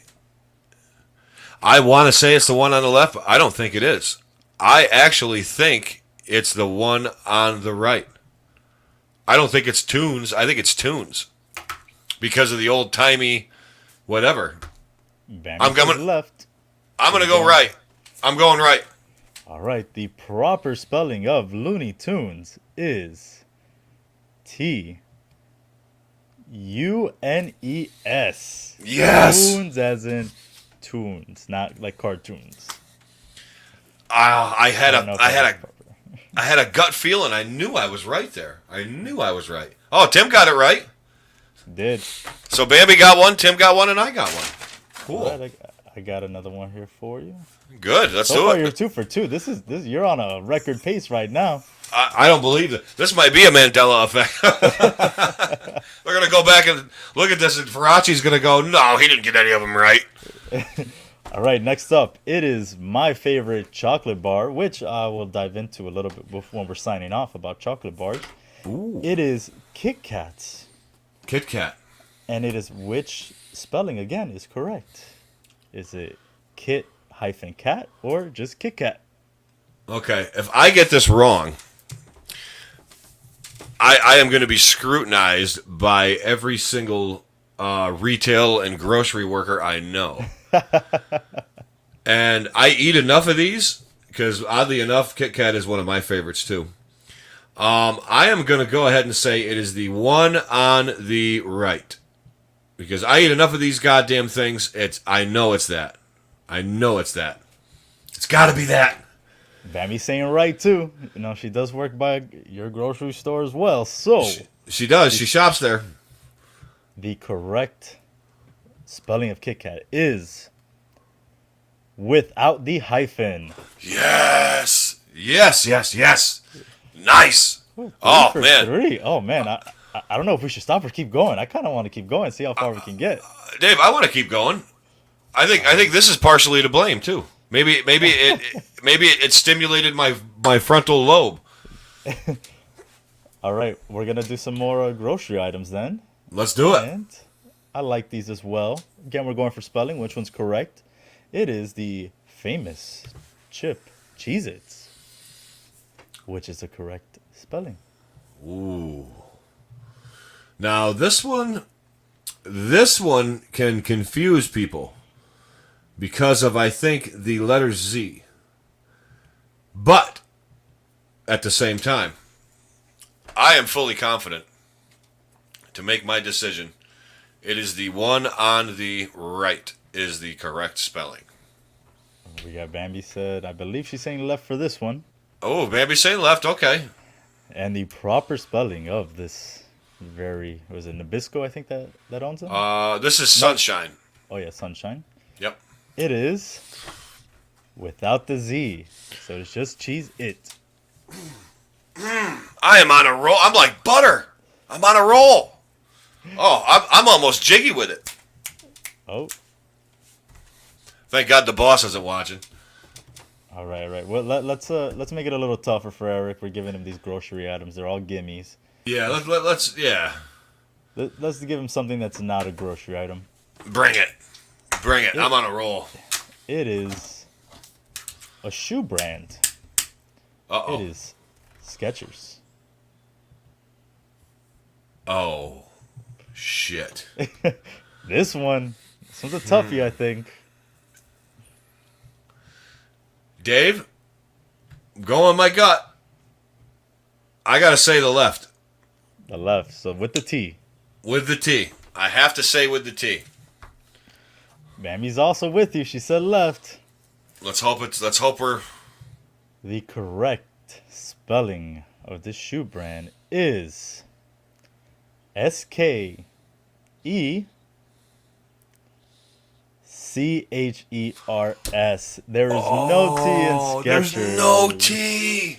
I want to say it's the one on the left, but I don't think it is. I actually think it's the one on the right. I don't think it's Tunes. I think it's Tunes. Because of the old-timey whatever. I'm going left. I'm going to go right. I'm going right. All right, the proper spelling of Looney Tunes is Tunes. Yes. Tunes as in tunes, not like cartoons. I had a gut feeling. I knew I was right there. I knew I was right. Oh, Tim got it right. Did. So Bambi got one, Tim got one, and I got one. Cool. Right, I got another one here for you. Good. Let's so do far it. You're 2 for 2. This you're on a record pace right now. I don't believe it. This might be a Mandela effect. We're gonna go back and look at this, and Farachi's gonna go, "No, he didn't get any of them right." All right, next up, it is my favorite chocolate bar, which I will dive into a little bit when we're signing off about chocolate bars. Ooh. It is Kit Kats. Kit Kat. And it is which spelling, again, is correct? Is it Kit-cat or just Kit Kat? Okay, if I get this wrong, I am going to be scrutinized by every single retail and grocery worker I know. And I eat enough of these, because oddly enough, Kit Kat is one of my favorites too. I am going to go ahead and say it is the one on the right. Because I eat enough of these goddamn things, I know it's that. I know it's that. It's got to be that. Bambi's saying right, too. You know, she does work by your grocery store as well, so... She does. She shops there. The correct spelling of Kit Kat is without the hyphen. Yes. Yes, yes, yes. Nice. Ooh, oh, man. 3. Oh, man. I don't know if we should stop or keep going. I kind of want to keep going, see how far we can get. Dave, I want to keep going. I think this is partially to blame, too. Maybe it stimulated my frontal lobe. All right, we're gonna do some more grocery items then. Let's do it. And I like these as well. Again, we're going for spelling. Which one's correct? It is the famous chip Cheez-Its, which is the correct spelling. Ooh. Now this one can confuse people. Because of, I think, the letter Z. But, at the same time, I am fully confident to make my decision. It is the one on the right is the correct spelling. We got Bambi said, I believe she's saying left for this one. Oh, Bambi's saying left, okay. And the proper spelling of this was it Nabisco, I think that owns it? This is Sunshine. Oh, yeah, Sunshine. Yep. It is without the Z, so it's just Cheez-It. I am on a roll. I'm like butter. I'm on a roll. Oh, I'm almost jiggy with it. Oh. Thank God the boss isn't watching. All right. Well, let's make it a little tougher for Eric. We're giving him these grocery items. They're all gimmies. Yeah, let's Let's give him something that's not a grocery item. Bring it. I'm on a roll. It is a shoe brand. Uh-oh. It is Skechers. Oh, shit. This one's a toughie, I think. Dave, go on my gut. I got to say the left. The left. So with the T. With the T. I have to say with the T. Mammy's also with you. She said left. Let's hope we're... The correct spelling of this shoe brand is SKECHERS. There is no T in Skechers. There's no T.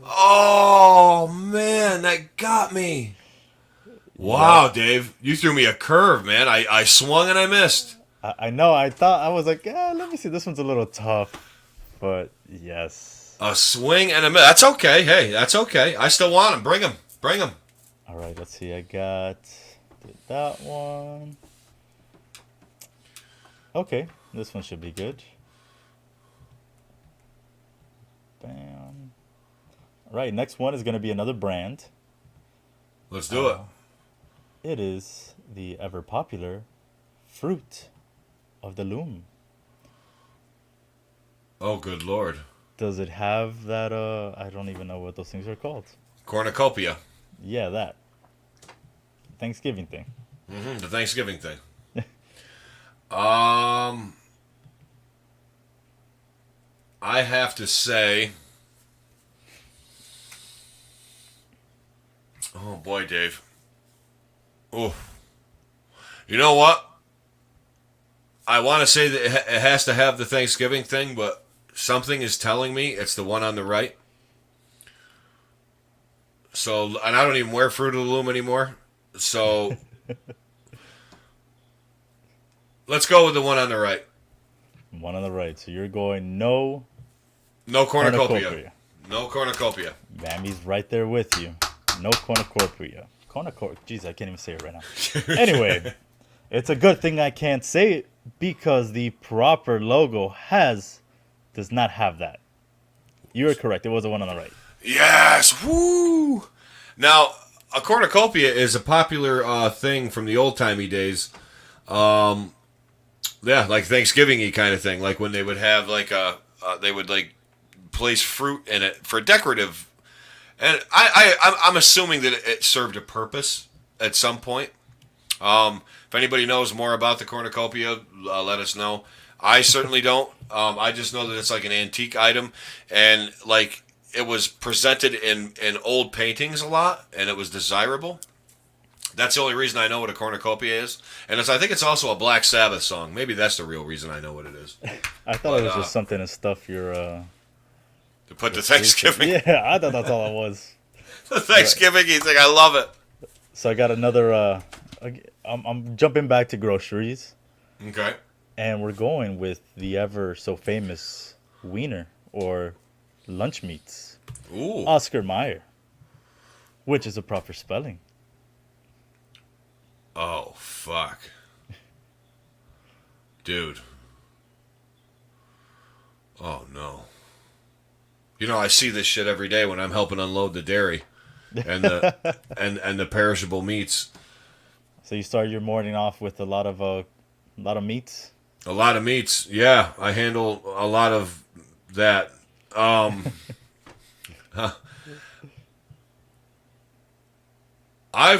Oh, man, that got me. Wow, Dave, you threw me a curve, man. I swung and I missed. I know. I was like, let me see. This one's a little tough, but yes. A swing and a miss. That's okay. Hey, that's okay. I still want them. Bring them. Bring them. All right, let's see. I got that one. Okay, this one should be good. Bam. All right, next one is going to be another brand. Let's do it. It is the ever popular Fruit of the Loom. Oh, good Lord. Does it have that, I don't even know what those things are called. Cornucopia. Yeah, that. Thanksgiving thing. The Thanksgiving thing. I have to say... Oh, boy, Dave. Oh. You know what? I want to say that it has to have the Thanksgiving thing, but something is telling me it's the one on the right. So, and I don't even wear Fruit of the Loom anymore. So, let's go with the one on the right. One on the right. So you're going no cornucopia. No cornucopia. Mammy's right there with you. No cornucopia. Jeez, I can't even say it right now. Anyway, it's a good thing I can't say it because the proper logo does not have that. You were correct. It was the one on the right. Yes! Woo! Now, a cornucopia is a popular thing from the old-timey days. Yeah, like Thanksgiving-y kind of thing. Like when they would have they would place fruit in it for decorative. And I'm assuming that it served a purpose at some point. If anybody knows more about the cornucopia, let us know. I certainly don't. I just know that it's like an antique item, and like it was presented in old paintings a lot, and it was desirable. That's the only reason I know what a cornucopia is, and I think it's also a Black Sabbath song. Maybe that's the real reason I know what it is. I thought it was just something to stuff your. To put the Thanksgiving. Yeah, I thought that's all it was. The Thanksgiving-y thing, I love it. So I got another. I'm jumping back to groceries. Okay. And we're going with the ever so famous wiener or lunch meats. Ooh. Oscar Mayer, which is a proper spelling. Oh, fuck. Dude. Oh, no. You know, I see this shit every day when I'm helping unload the dairy and the and the perishable meats. So you start your morning off with a lot of meats? A lot of meats. Yeah, I handle a lot of that. I've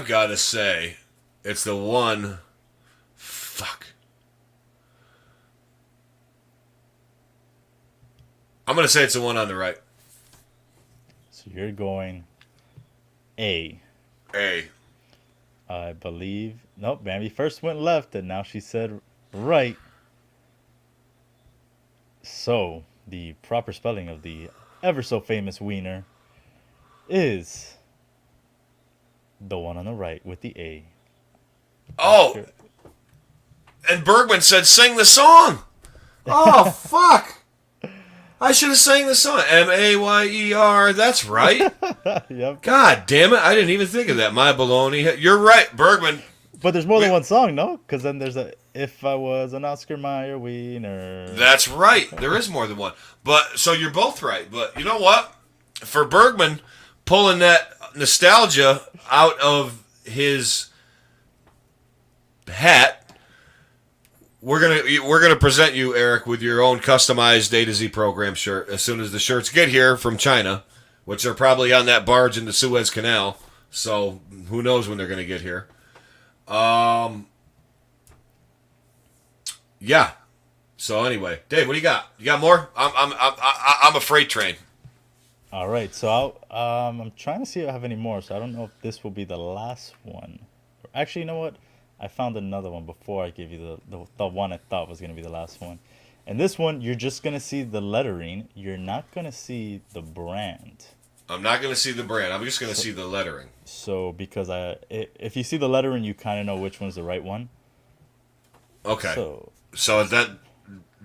got to say it's the one. Fuck. I'm going to say it's the one on the right. So you're going A. A. I believe. Nope, Bambi first went left, and now she said right. So, the proper spelling of the ever so famous wiener is the one on the right with the A. Oh! And Bergman said, sing the song! Oh, fuck! I should have sang the song. M-A-Y-E-R. That's right. Yep. God damn it. I didn't even think of that. My baloney. You're right, Bergman. But there's more than one song, no? Because then there's a If I Was an Oscar Mayer Wiener. That's right. There is more than one. But so you're both right. But you know what? For Bergman, pulling that nostalgia out of his hat, we're gonna present you, Eric, with your own customized A2Z Program shirt as soon as the shirts get here from China, which are probably on that barge in the Suez Canal. So who knows when they're gonna get here? Yeah. So anyway, Dave, what do you got? You got more? I'm a freight train. All right, so I'm trying to see if I have any more. So I don't know if this will be the last one. Actually, you know what? I found another one before I gave you the one I thought was going to be the last one. And this one, you're just going to see the lettering. You're not going to see the brand. I'm not going to see the brand. I'm just going to see the lettering. So because if you see the lettering, you kind of know which one's the right one. Okay. So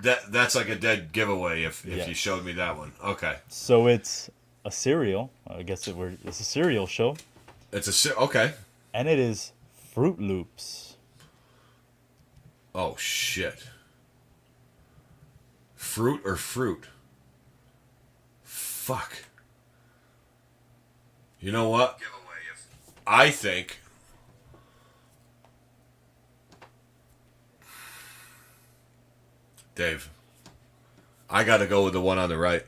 that's like a dead giveaway if you showed me that one. Okay. So it's a cereal. I guess it's a cereal show. Okay. And it is Fruit Loops. Oh shit. Fruit or fruit? Fuck. You know what? I think Dave, I got to go with the one on the right.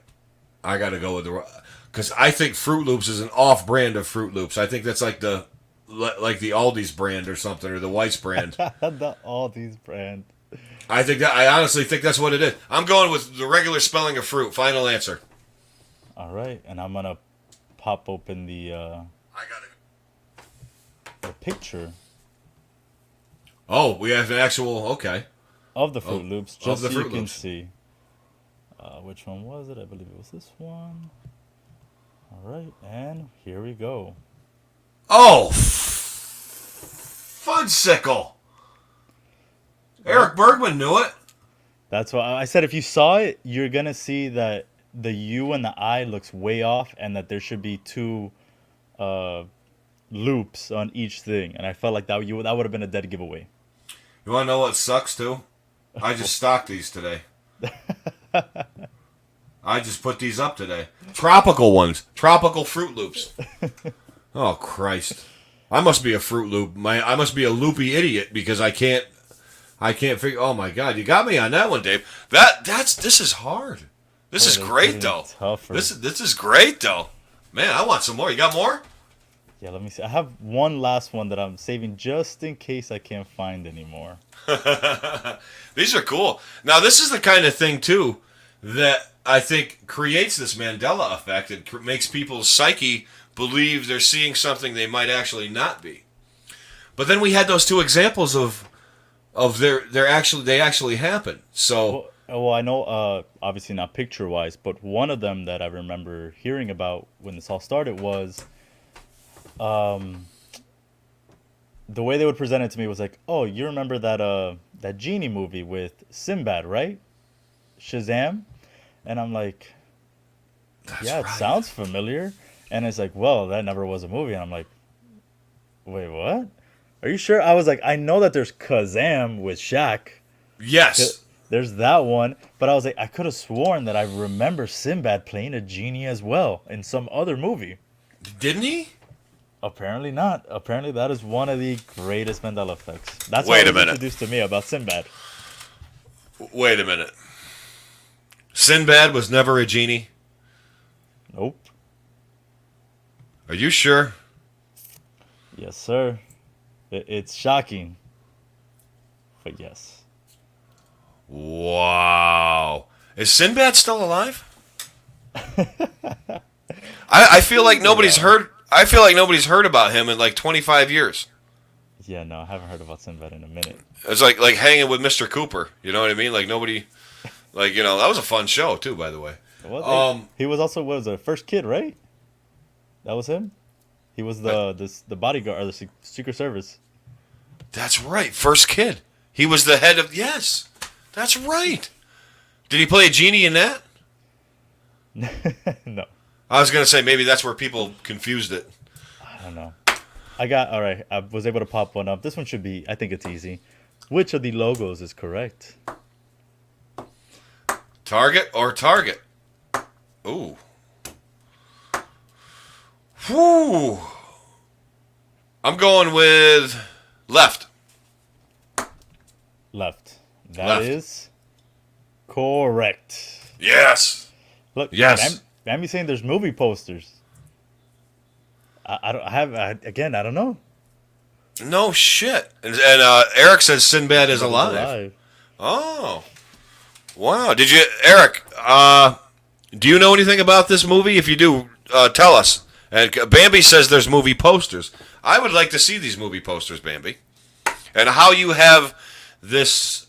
I got to go with because I think Fruit Loops is an off-brand of Fruit Loops. I think that's like the Aldi's brand or something, or the Weis brand. The Aldi's brand. I honestly think that's what it is. I'm going with the regular spelling of fruit. Final answer. All right, and I'm gonna pop open the picture. Oh, we have an actual Of the Fruit Loops, just the so you Fruit can Loops. see. Which one was it? I believe it was this one. All right, and here we go. Oh, Fudsicle. Eric Bergman knew it. That's why I said if you saw it, you're gonna see that the U and the I looks way off, and that there should be two loops on each thing. And I felt like that would have been a dead giveaway. You want to know what sucks too? I just stocked these today. I just put these up today. Tropical ones. Tropical Fruit Loops. Oh, Christ. I must be a Fruit Loop. I must be a loopy idiot because I can't figure. Oh, my God. You got me on that one, Dave. This is hard. This is great, though. Tougher. This is great, though. Man, I want some more. You got more? Yeah, let me see. I have one last one that I'm saving just in case I can't find any more. These are cool. Now, this is the kind of thing, too, that I think creates this Mandela effect. It makes people's psyche believe they're seeing something they might actually not be. But then we had those two examples of they actually happen. So well, I know obviously not picture wise, but one of them that I remember hearing about when this all started was the way they would present it to me was like, "Oh, you remember that Genie movie with Sinbad, right? Shazam?" And I'm like, "Yeah, it sounds familiar." And it's like, "Well, that never was a movie." And I'm like, "Wait, what? Are you sure?" I was like, "I know that there's Kazam with Shaq. yes. There's that one." But I was like, I could have sworn that I remember Sinbad playing a genie as well in some other movie. Didn't he? Apparently not. Apparently that is one of the greatest Mandela effects. That's Wait what a was minute. introduced to me about Sinbad. Wait a minute. Sinbad was never a genie? Nope. Are you sure? Yes, sir. It's shocking. But yes. Wow. Is Sinbad still alive? I feel like nobody's heard. I feel like nobody's heard about him in like 25 years. Yeah, no, I haven't heard about Sinbad in a minute. It's like hanging with Mr. Cooper. You know what I mean? Like nobody, that was a fun show too, by the way. He was also the first kid, right? That was him. He was the bodyguard or the Secret Service. That's right, first kid. He was the head of. Yes, that's right. Did he play a genie in that? No. I was gonna say maybe that's where people confused it. I don't know. All right. I was able to pop one up. This one should be. I think it's easy. Which of the logos is correct? Target or Target? Ooh. Whoo. I'm going with left. Left. That Left. is correct. Yes. Look, Yes. Bambi's saying there's movie posters. I don't I have again. I don't know. No shit. And Eric says Sinbad is alive. Oh. Wow. Did you, Eric, do you know anything about this movie? If you do, tell us. And Bambi says there's movie posters. I would like to see these movie posters, Bambi. And how you have this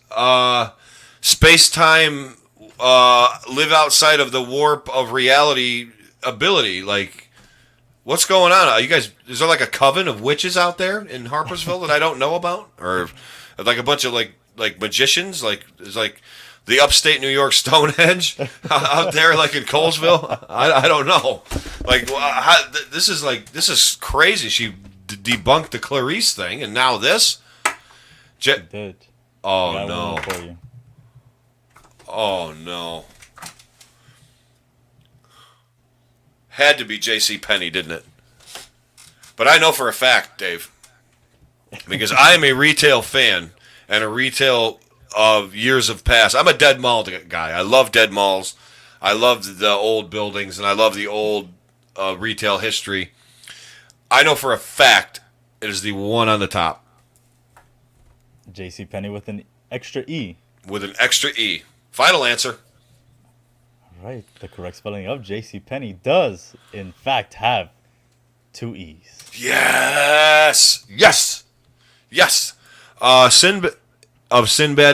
space-time live outside of the warp of reality ability. Like, what's going on? Are you guys, is there like a coven of witches out there in Harpersville that I don't know about? Or like a bunch of like magicians? Like, is like the upstate New York Stonehenge out there, like in Colesville? I don't know. Like, this is crazy. She debunked the Clarice thing, and now this. Did. Oh no! Oh no! Had to be J.C. Penney, didn't it? But I know for a fact, Dave, because I am a retail fan and a retail of years of past. I'm a dead mall guy. I love dead malls. I love the old buildings, and I love the old retail history. I know for a fact it is the one on the top. J.C. Penney with an extra E. With an extra E. Final answer. Right. The correct spelling of J.C. Penney does, in fact, have 2 E's. Yes. Yes. Yes. Sinbad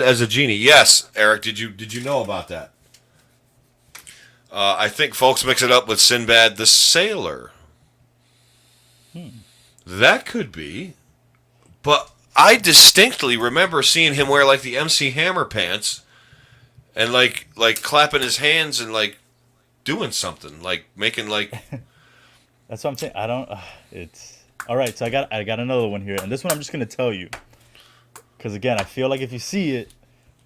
as a genie. Yes, Eric. Did you know about that? I think folks mix it up with Sinbad the Sailor. That could be, but I distinctly remember seeing him wear like the MC Hammer pants, and like clapping his hands and like doing something, like making like. That's what I'm saying. I don't. It's all right. So I got another one here, and this one I'm just gonna tell you, because again, I feel like if you see it,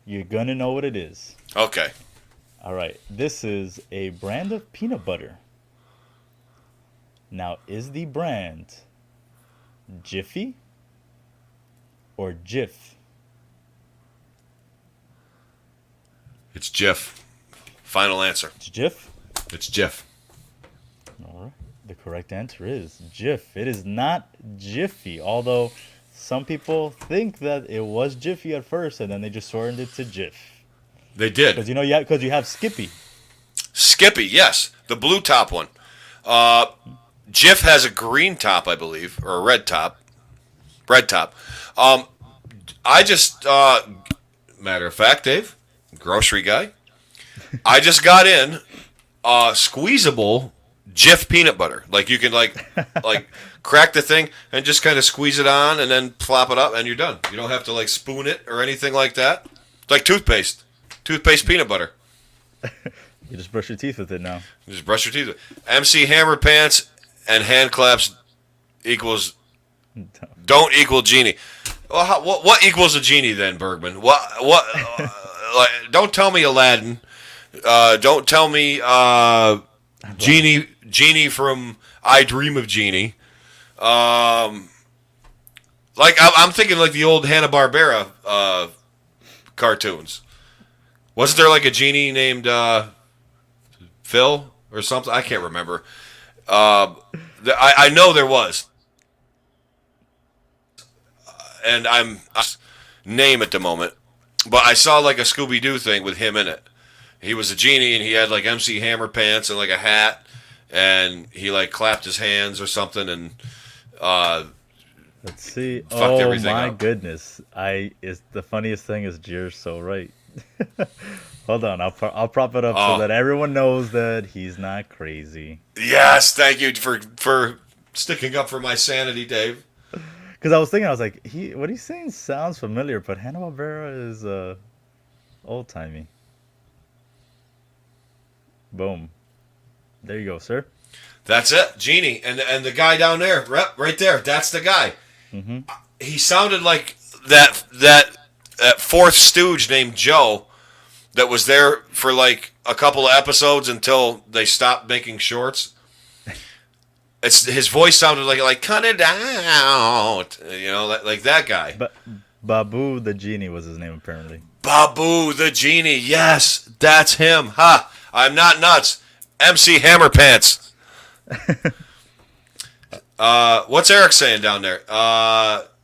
you're gonna know what it is. Okay. All right. This is a brand of peanut butter. Now, is the brand Jiffy or Jif? It's Jif. Final answer. It's Jif? It's Jif. All right. The correct answer is Jif. It is not Jiffy, although some people think that it was Jiffy at first, and then they just shortened it to Jif. They did. Because you have Skippy. Skippy, yes, the blue top one. Jif has a green top, I believe, or a red top. Red top. I just, matter of fact, Dave, grocery guy, I just got in squeezable Jif peanut butter. Like you can like crack the thing and just kind of squeeze it on and then plop it up and you're done. You don't have to like spoon it or anything like that. It's like toothpaste. Toothpaste peanut butter. You just brush your teeth with it now. You just brush your teeth with it. MC Hammer pants and hand claps equals don't equal genie. Well, what equals a genie then, Bergman? What? Like, don't tell me Aladdin. Don't tell me Genie from I Dream of Genie. Like I'm thinking like the old Hanna-Barbera cartoons. Wasn't there like a genie named Phil or something? I can't remember. I know there was. And I'm name at the moment. But I saw like a Scooby-Doo thing with him in it. He was a genie and he had like MC Hammer pants and like a hat. And he like clapped his hands or something and let's see. fucked Oh everything my up. goodness! The funniest thing is Jer's so right. Hold on, I'll prop it up so that everyone knows that he's not crazy. Yes, thank you for sticking up for my sanity, Dave. Because I was thinking, I was like, what he's saying sounds familiar, but Hanna-Barbera is old timey. Boom. There you go, sir. That's it, Genie, and the guy down there, right there. That's the guy. Mm-hmm. He sounded like that fourth stooge named Joe that was there for like a couple of episodes until they stopped making shorts. It's his voice sounded like cut it out, like that guy. But Babu the genie was his name apparently. Babu the genie, yes, that's him. Ha! I'm not nuts. MC Hammerpants. What's Eric saying down there?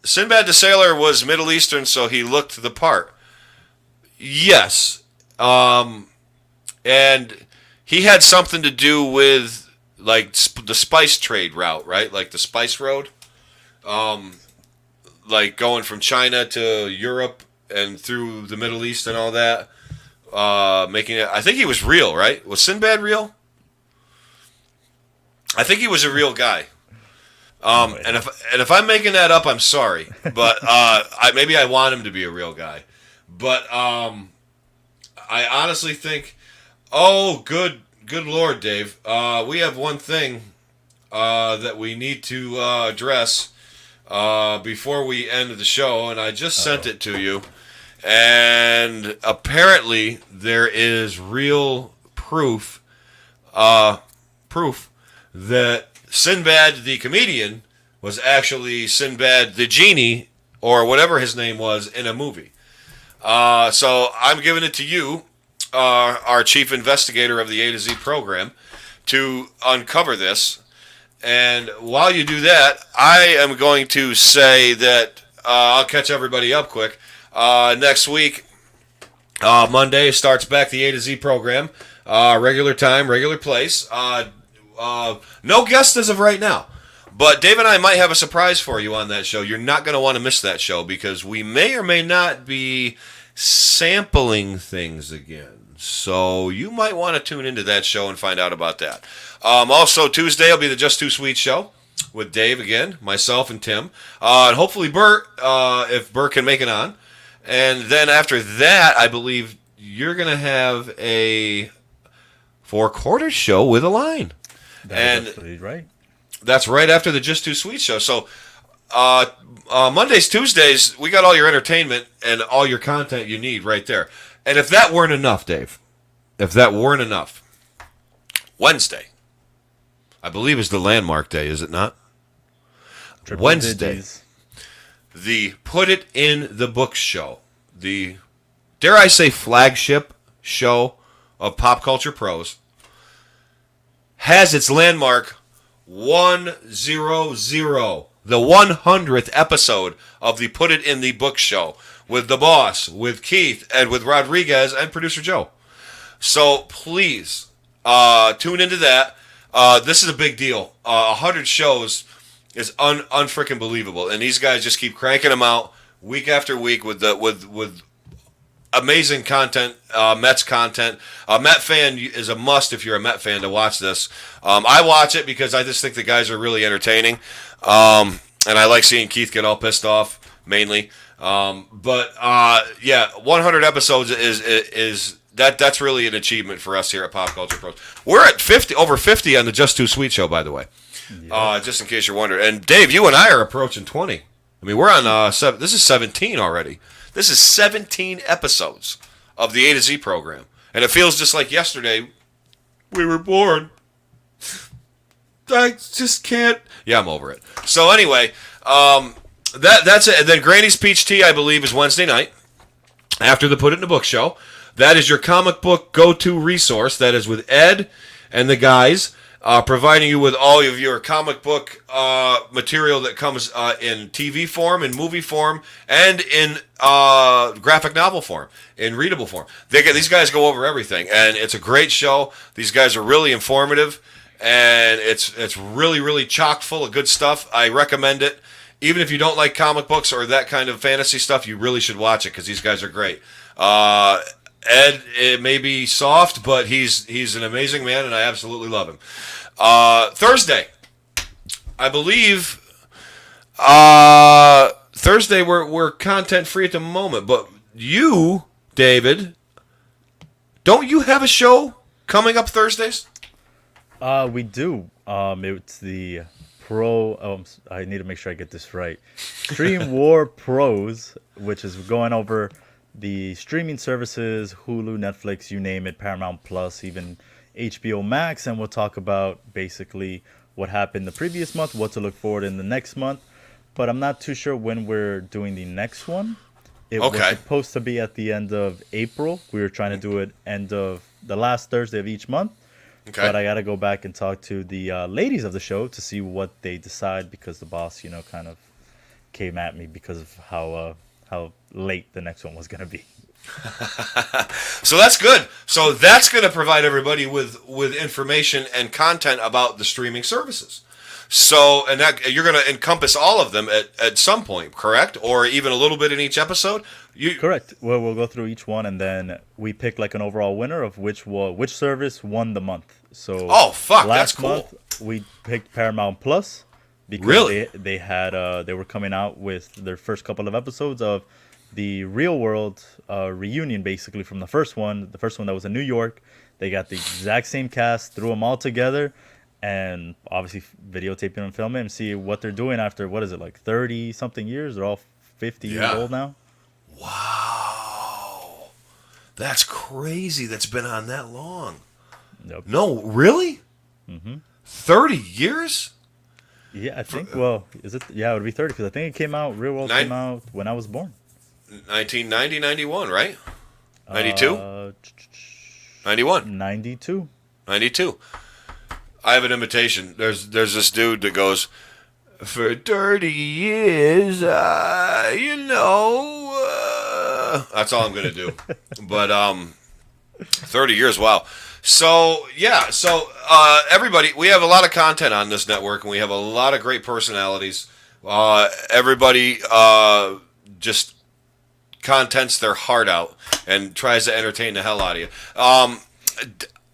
Sinbad the Sailor was Middle Eastern, so he looked the part. Yes. And he had something to do with like the spice trade route, right? Like the spice road. Like going from China to Europe and through the Middle East and all that. Making it. I think he was real, right? Was Sinbad real? I think he was a real guy. And if I'm making that up, I'm sorry. But maybe I want him to be a real guy. But I honestly think, oh, good Lord, Dave. We have one thing that we need to address before we end the show, and I just sent it to you. And apparently there is real proof that Sinbad the comedian was actually Sinbad the genie, or whatever his name was, in a movie. So I'm giving it to you, our chief investigator of the A2Z program, to uncover this. And while you do that, I am going to say that I'll catch everybody up quick. Next week, Monday, starts back the A2Z program. Regular time, regular place. No guests as of right now. But Dave and I might have a surprise for you on that show. You're not going to want to miss that show because we may or may not be sampling things again. So you might want to tune into that show and find out about that. Also, Tuesday will be the Just Too Sweet show with Dave again, myself, and Tim. And hopefully Bert, if Bert can make it on. And then after that, I believe you're going to have a 4/4 show with a line. That's absolutely right. That's right after the Just Too Sweet show. So Mondays, Tuesdays, we got all your entertainment and all your content you need right there. And if that weren't enough, Dave, Wednesday, I believe, is the landmark day, is it not? Triple Wednesday, digits. the Put It in the Books show, the, dare I say, flagship show of Pop Culture Pros, has its landmark 100, the 100th episode of the Put It in the Books show with the boss, with Keith, and with Rodriguez and producer Joe. So please tune into that. This is a big deal. 100 shows is unfreaking believable, and these guys just keep cranking them out week after week with amazing content, Mets content. Met fan is a must if you're a Met fan to watch this. I watch it because I just think the guys are really entertaining, and I like seeing Keith get all pissed off mainly. But 100 episodes is that's really an achievement for us here at Pop Culture Pros. We're at over 50 on the Just Too Sweet show, by the way. Yeah. Just in case you're wondering. And Dave, you and I are approaching 20. I mean, we're on this is 17 already. This is 17 episodes of the A2Z program. And it feels just like yesterday we were born. I just can't. Yeah, I'm over it. So anyway, that's it. And then Granny's Peach Tea, I believe, is Wednesday night after the Put It in the Book show. That is your comic book go-to resource. That is with Ed and the guys, providing you with all of your comic book material that comes in TV form, in movie form, and in graphic novel form, in readable form. These guys go over everything, and it's a great show. These guys are really informative, and it's really, really chock full of good stuff. I recommend it. Even if you don't like comic books or that kind of fantasy stuff, you really should watch it because these guys are great. Ed, it may be soft, but he's an amazing man, and I absolutely love him. Thursday, I believe. Thursday we're content free at the moment, but you, David, don't you have a show coming up Thursdays? We do. It's the Pro. I need to make sure I get this right. Stream War Pros, which is going over the streaming services, Hulu, Netflix, you name it, Paramount Plus, even HBO Max, and we'll talk about basically what happened the previous month, what to look forward in the next month. But I'm not too sure when we're doing the next one. It was Okay. supposed to be at the end of April. We were trying to do it end of the last Thursday of each month. Okay. But I got to go back and talk to the ladies of the show to see what they decide, because the boss, kind of came at me because of how late the next one was going to be. So that's good. So that's going to provide everybody with information and content about the streaming services. So, and that you're going to encompass all of them at some point, correct? Or even a little bit in each episode? Correct. Well, we'll go through each one, and then we pick like an overall winner of which service won the month. So, Oh, fuck, that's last cool. month we picked Paramount Plus because Really? they were coming out with their first couple of episodes of the Real World reunion, basically from the first one. The first one that was in New York. They got the exact same cast, threw them all together, and obviously videotaping and filming and see what they're doing after, what is it, like 30 something years? They're all 50 years Yeah. old now. Wow. That's crazy. That's been on that long. Yep. No, really? 30 years? Yeah, I think. Well, is it? Yeah, it would be 30 because I think it came out. Real World came out when I was born. 1990, 91, right? 92? 91. 92. 92. I have an invitation. There's this dude that goes, for 30 years, that's all I'm going to do. But 30 years, wow. So, yeah, everybody, we have a lot of content on this network, and we have a lot of great personalities. Everybody just contents their heart out and tries to entertain the hell out of you.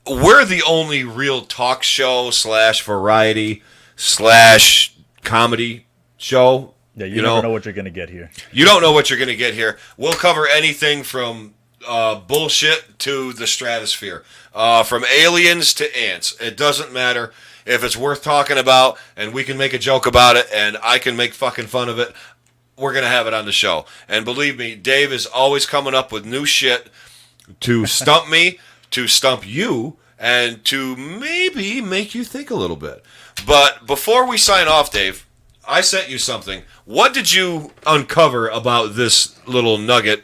We're the only real talk show / variety / comedy show. Yeah, you never know what you're gonna get here. You don't know what you're going to get here. We'll cover anything from bullshit to the stratosphere, from aliens to ants. It doesn't matter. If it's worth talking about and we can make a joke about it and I can make fucking fun of it, we're going to have it on the show. And believe me, Dave is always coming up with new shit to stump me, to stump you, and to maybe make you think a little bit. But before we sign off, Dave, I sent you something. What did you uncover about this little nugget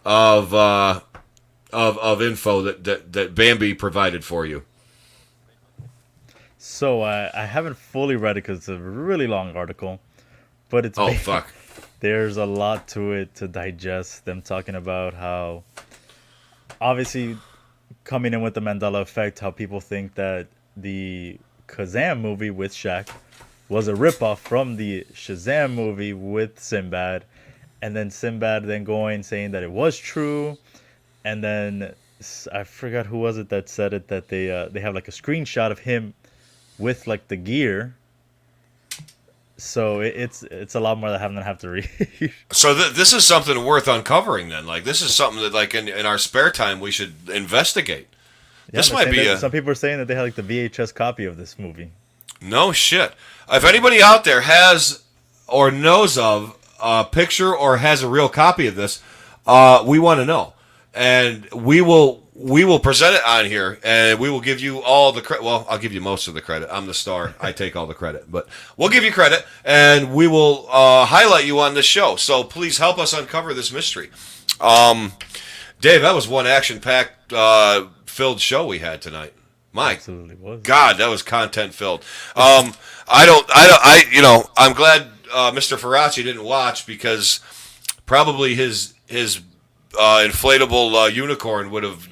of info that Bambi provided for you? So I haven't fully read it because it's a really long article, but it's Fuck. There's a lot to it to digest. Them talking about how, obviously, coming in with the Mandela effect, how people think that the Kazam movie with Shaq was a ripoff from the Shazam movie with Sinbad, and then Sinbad then going saying that it was true, and then I forgot who was it that said it, that they have like a screenshot of him with like the gear. So it's a lot more that I haven't have to read. So this is something worth uncovering then. Like, this is something that, like, in our spare time we should investigate. Yeah, This might be some people are saying that they had like the VHS copy of this movie. No shit. If anybody out there has or knows of a picture or has a real copy of this, we want to know. And we will present it on here, and we will give you all the credit. Well, I'll give you most of the credit. I'm the star. I take all the credit. But we'll give you credit, and we will highlight you on this show. So please help us uncover this mystery. Dave, that was one action-packed, filled show we had tonight. My Absolutely was. God, that was content-filled. I'm glad Mr. Faraci didn't watch, because probably his inflatable unicorn would have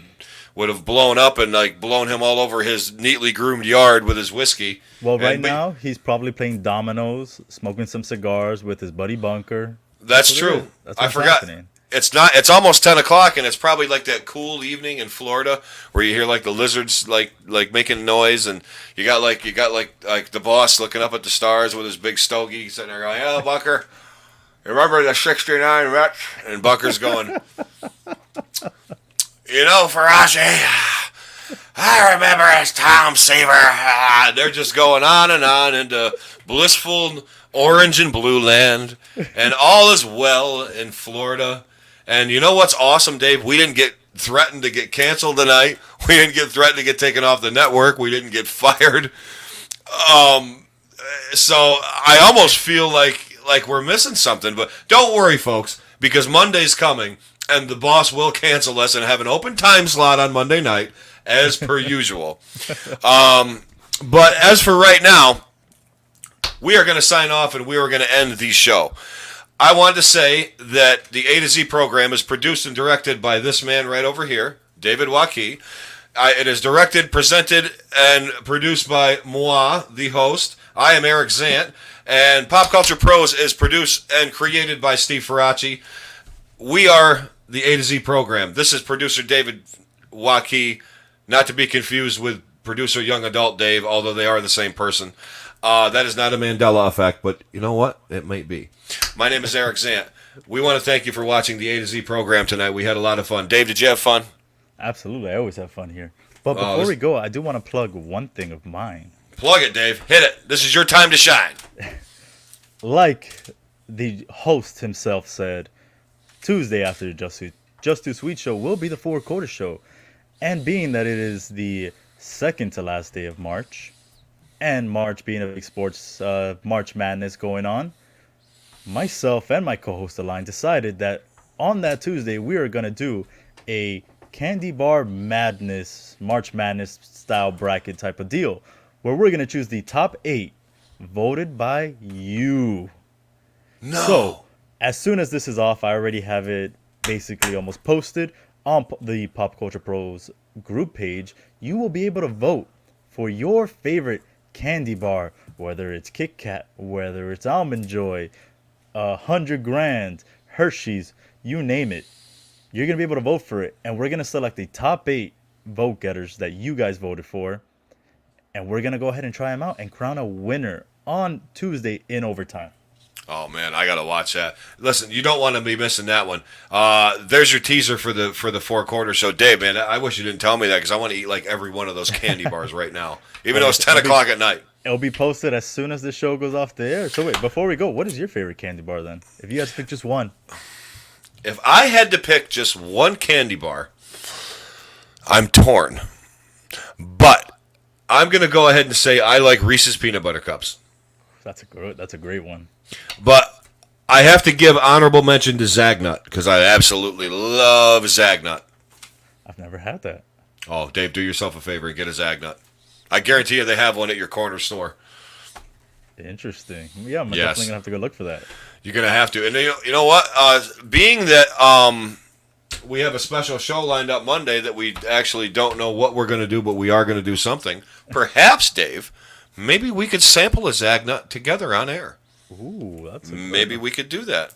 blown up and like blown him all over his neatly groomed yard with his whiskey. Well, now he's probably playing dominoes, smoking some cigars with his buddy Bunker. That's what it true. is. That's I what's forgot. happening. It's not. It's almost 10 o'clock, and it's probably like that cool evening in Florida where you hear like the lizards like making noise, and you got like the boss looking up at the stars with his big stogie sitting there going, "Oh, Bunker, you remember the '69 Mets?" And Bunker's going, Faraci, I remember as Tom Seaver. They're just going on and on into blissful orange and blue land, and all is well in Florida. And you know what's awesome, Dave? We didn't get threatened to get canceled tonight. We didn't get threatened to get taken off the network. We didn't get fired. So I almost feel like we're missing something, but don't worry, folks, because Monday's coming, and the boss will cancel us and have an open time slot on Monday night, as per usual. But as for right now, we are going to sign off and we are going to end the show. I wanted to say that the A to Z program is produced and directed by this man right over here, David Joaqui. It is directed, presented, and produced by moi, the host. I am Eric Zant. And Pop Culture Pros is produced and created by Steve Faraci. We are the A to Z program. This is producer David Joaqui, not to be confused with producer Young Adult Dave, although they are the same person. That is not a Mandela effect, but you know what? It might be. My name is Eric Zant. We want to thank you for watching the A to Z program tonight. We had a lot of fun. Dave, did you have fun? Absolutely. I always have fun here. But before we go, I do want to plug one thing of mine. Plug it, Dave. Hit it. This is your time to shine. Like the host himself said, Tuesday after the Just Too Sweet show will be the Four Quarter show. And being that it is the second to last day of March, and March being a big sports March Madness going on, myself and my co-host Aline decided that on that Tuesday we are going to do a candy bar madness, March Madness style bracket type of deal, where we're going to choose the top 8 voted by you. No. So, as soon as this is off, I already have it basically almost posted on the Pop Culture Pros group page. You will be able to vote for your favorite candy bar, whether it's Kit Kat, whether it's Almond Joy, 100 Grand, Hershey's, you name it. You're going to be able to vote for it, and we're going to select the top 8 vote getters that you guys voted for, and we're going to go ahead and try them out and crown a winner on Tuesday in overtime. Oh man, I gotta watch that. Listen, you don't want to be missing that one. There's your teaser for the Four Quarter show, Dave. Man, I wish you didn't tell me that because I want to eat like every one of those candy bars right now, even though it's 10 o'clock at night. It'll be posted as soon as the show goes off the air. So wait, before we go, what is your favorite candy bar then? If you had to pick just one. If I had to pick just one candy bar, I'm torn. But I'm gonna go ahead and say I like Reese's Peanut Butter Cups. That's a great one. But I have to give honorable mention to Zagnut because I absolutely love Zagnut. I've never had that. Oh, Dave, do yourself a favor and get a Zagnut. I guarantee you they have one at your corner store. Interesting. Yeah, I'm definitely going to have to go look for that. You're going to have to. And you know what? Being that we have a special show lined up Monday that we actually don't know what we're going to do, but we are going to do something. Perhaps, Dave, maybe we could sample a Zagnut together on air. Ooh, that's maybe we could do that.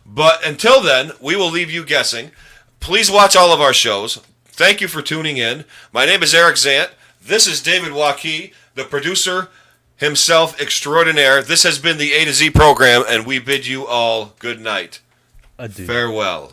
But until then, we will leave you guessing. Please watch all of our shows. Thank you for tuning in. My name is Eric Zant. This is David Joaqui, the producer himself extraordinaire. This has been the A to Z program, and we bid you all good night. Adieu. Farewell.